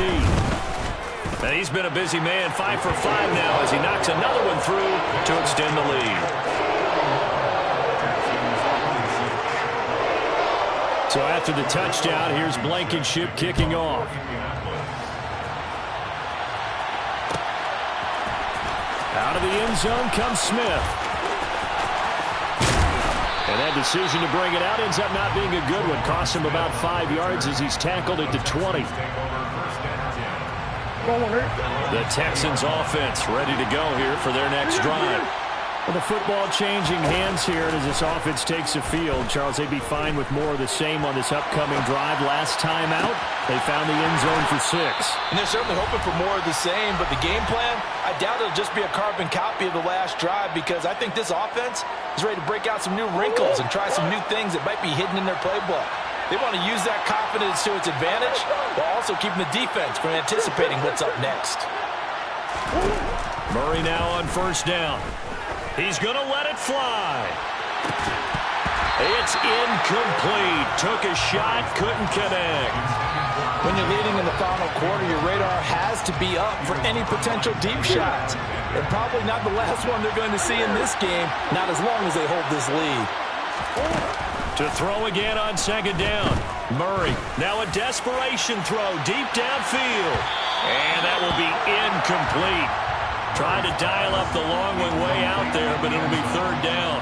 And he's been a busy man, 5 for 5 now as he knocks another one through to extend the lead. So after the touchdown, here's Blankenship kicking off. Out of the end zone comes Smith. And that decision to bring it out ends up not being a good one. Costs him about 5 yards as he's tackled at the 20. The Texans offense ready to go here for their next drive. Well, the football changing hands here as this offense takes the field. Charles, they'd be fine with more of the same on this upcoming drive. Last time out, they found the end zone for 6. And they're certainly hoping for more of the same, but the game plan, I doubt it'll just be a carbon copy of the last drive because I think this offense is ready to break out some new wrinkles and try some new things that might be hidden in their playbook. They want to use that confidence to its advantage while also keeping the defense from anticipating what's up next. Murray now on first down. He's going to let it fly. It's incomplete. Took a shot, couldn't connect. When you're leading in the final quarter, your radar has to be up for any potential deep shots. And probably not the last one they're going to see in this game, not as long as they hold this lead. To throw again on second down. Murray, now a desperation throw deep downfield. And that will be incomplete. Tried to dial up the long one way out there, but it'll be third down.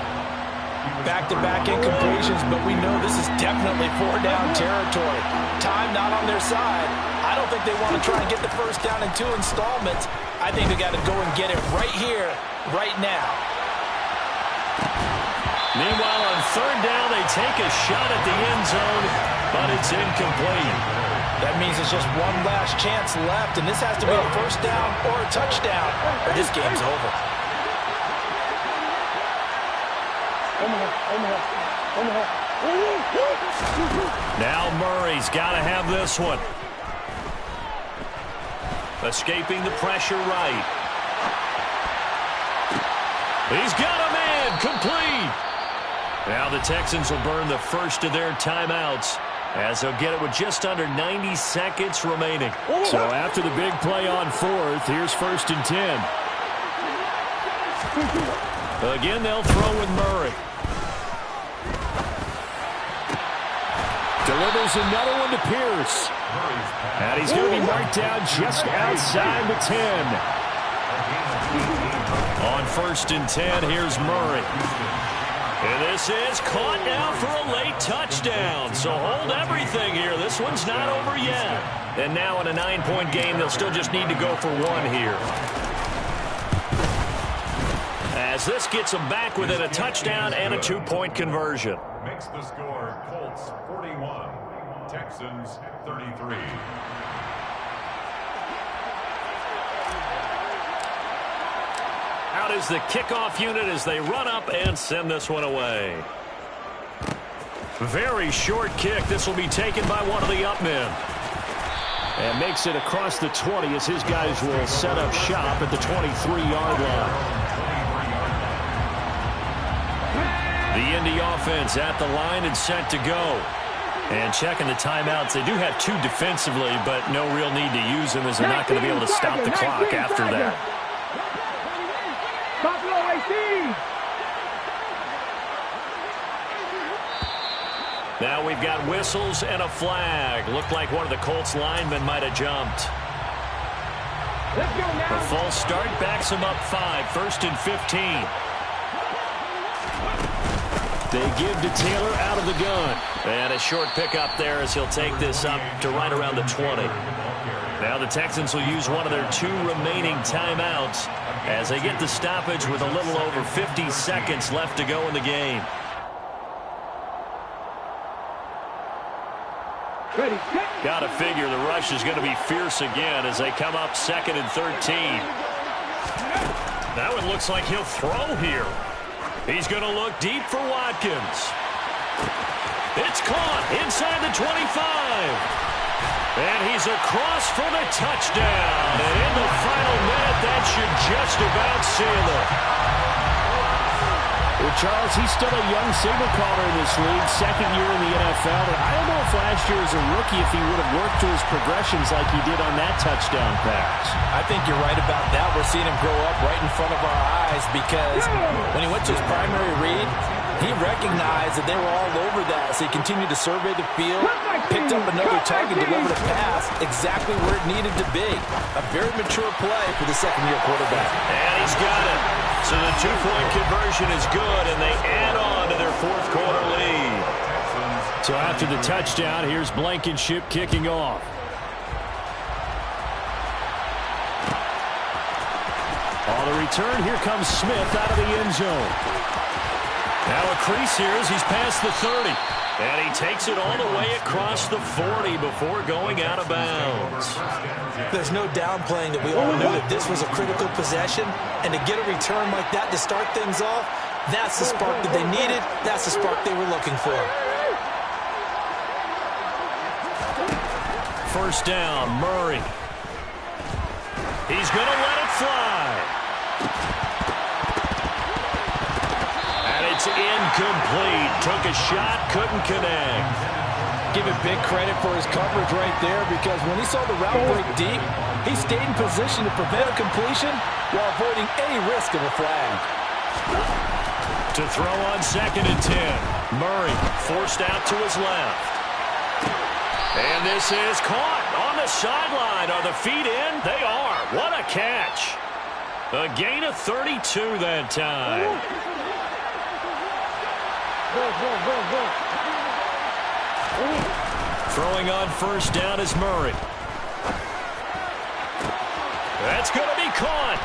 Back-to-back incompletions, but we know this is definitely 4-down territory. Time not on their side. I don't think they want to try and get the first down in 2 installments. I think they got to go and get it right here, right now. Meanwhile, on third down, they take a shot at the end zone, but it's incomplete. That means it's just one last chance left, and this has to be a first down or a touchdown, or this game's over. Now Murray's got to have this one. Escaping the pressure right. He's got a man, complete. Now the Texans will burn the first of their timeouts, as they'll get it with just under 90 seconds remaining. So after the big play on fourth, here's 1st and 10. Again, they'll throw with Murray. Delivers another one to Pierce. And he's going to be marked down just outside the 10. On 1st and 10, here's Murray. And this is caught now for a late touchdown. So hold everything here. This one's not over yet. And now in a 9-point game, they'll still just need to go for 1 here. as this gets them back within a touchdown and a 2-point conversion. Makes the score Colts 41, Texans 33. Out is the kickoff unit as they run up and send this one away. Very short kick. This will be taken by one of the up men. And makes it across the 20 as his guys will set up shop at the 23-yard line. The Indy offense at the line and set to go. And checking the timeouts. They do have 2 defensively, but no real need to use them as they're not going to be able to stop the clock after that. Now we've got whistles and a flag. Looked like one of the Colts linemen might have jumped. A false start backs him up 5, 1st and 15. They give to Taylor out of the gun. And a short pickup there as he'll take this up to right around the 20. Now the Texans will use one of their 2 remaining timeouts as they get the stoppage with a little over 50 seconds left to go in the game. Got to figure the rush is going to be fierce again as they come up 2nd and 13. That one looks like he'll throw here. He's going to look deep for Watkins. It's caught inside the 25. And he's across for the touchdown. And in the final minute, that should just about seal it. Well, Charles, he's still a young signal caller in this league, 2nd year in the NFL. And I don't know if last year as a rookie if he would have worked through his progressions like he did on that touchdown pass. I think you're right about that. We're seeing him grow up right in front of our eyes because when he went to his primary read, he recognized that they were all over that. So he continued to survey the field, picked up another target, delivered a pass exactly where it needed to be. A very mature play for the 2nd-year quarterback. And he's got it. So the 2-point conversion is good, and they add on to their 4th quarter lead. So after the touchdown, here's Blankenship kicking off. On the return, here comes Smith out of the end zone. Now a crease here as he's past the 30. And he takes it all the way across the 40 before going out of bounds. There's no downplaying that we all knew that this was a critical possession. And to get a return like that to start things off, that's the spark that they needed. That's the spark they were looking for. 1st down, Murray. He's going to let it fly. And it's incomplete. Took a shot, couldn't connect. Give it big credit for his coverage right there because when he saw the route break deep, he stayed in position to prevent a completion while avoiding any risk of a flag. To throw on 2nd and 10. Murray forced out to his left. And this is caught on the sideline. Are the feet in? They are. What a catch. A gain of 32 that time. Throwing on 1st down is Murray. That's going to be caught.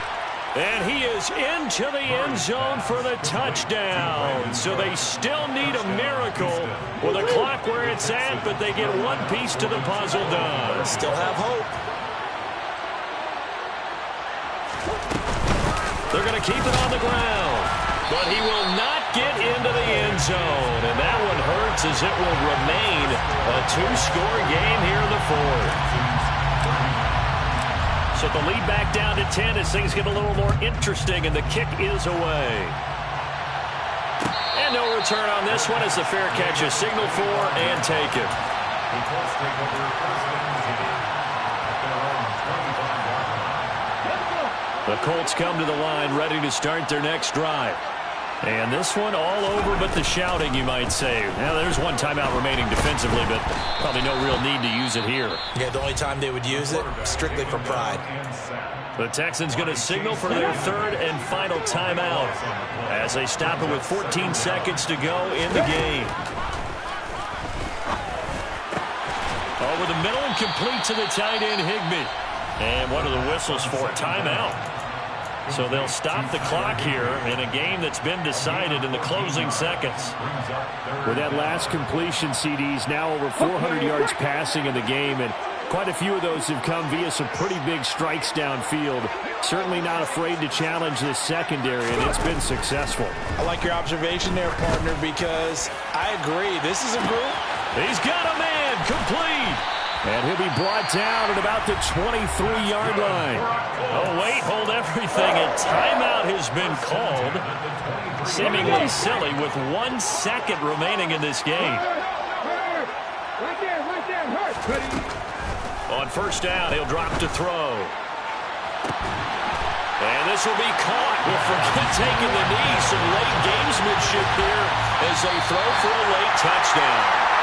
And he is into the end zone for the touchdown. So they still need a miracle with a clock where it's at, but they get one piece to the puzzle done. Still have hope. They're going to keep it on the ground. But he will not get into the end zone. And that one hurts as it will remain a 2-score game here in the 4th. So the lead back down to 10 as things get a little more interesting, and the kick is away. And no return on this one as the fair catch is signaled for and taken. The Colts come to the line ready to start their next drive. And this one all over but the shouting, you might say. Now, there's one timeout remaining defensively, but probably no real need to use it here. Yeah, the only time they would use it, strictly for pride. The Texans going to signal for their 3rd and final timeout as they stop it with 14 seconds to go in the game. Over the middle and complete to the tight end, Higbee. And what are the whistles for? Timeout. So they'll stop the clock here in a game that's been decided in the closing seconds. With that last completion, CD's now over 400 yards passing in the game, and quite a few of those have come via some pretty big strikes downfield. Certainly not afraid to challenge this secondary, and it's been successful. I like your observation there, partner, because I agree. This is a group. He's got a man complete. And he'll be brought down at about the 23-yard line. Oh, wait, hold everything. A timeout has been called. Seemingly silly with 1 second remaining in this game. Right there, hurt. On first down, he'll drop to throw. And this will be caught. We'll forget taking the knee. Some late gamesmanship here as they throw for a late touchdown.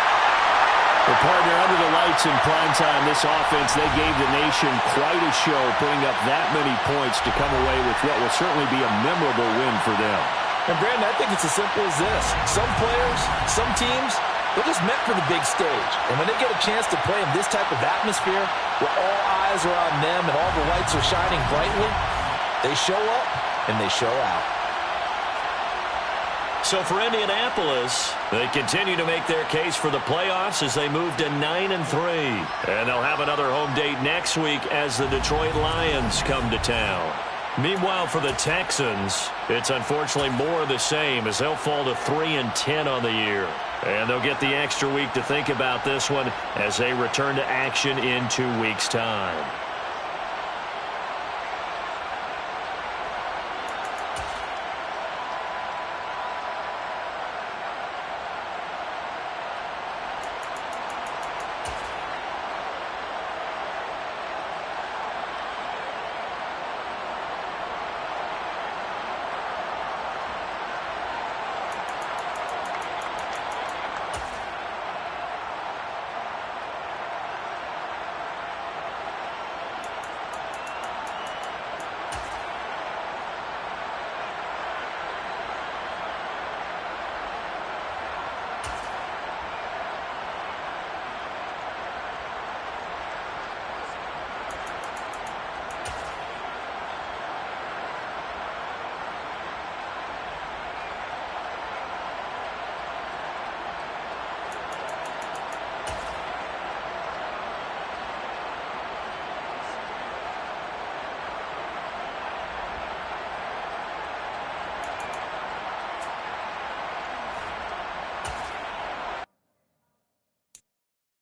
The partner under the lights in primetime, this offense, they gave the nation quite a show, putting up that many points to come away with what will certainly be a memorable win for them. And, Brandon, I think it's as simple as this. Some players, some teams, they're just meant for the big stage. And when they get a chance to play in this type of atmosphere, where all eyes are on them and all the lights are shining brightly, they show up and they show out. So for Indianapolis, they continue to make their case for the playoffs as they move to 9-3. And they'll have another home date next week as the Detroit Lions come to town. Meanwhile, for the Texans, it's unfortunately more of the same as they'll fall to 3-10 on the year. And they'll get the extra week to think about this one as they return to action in 2 weeks' time.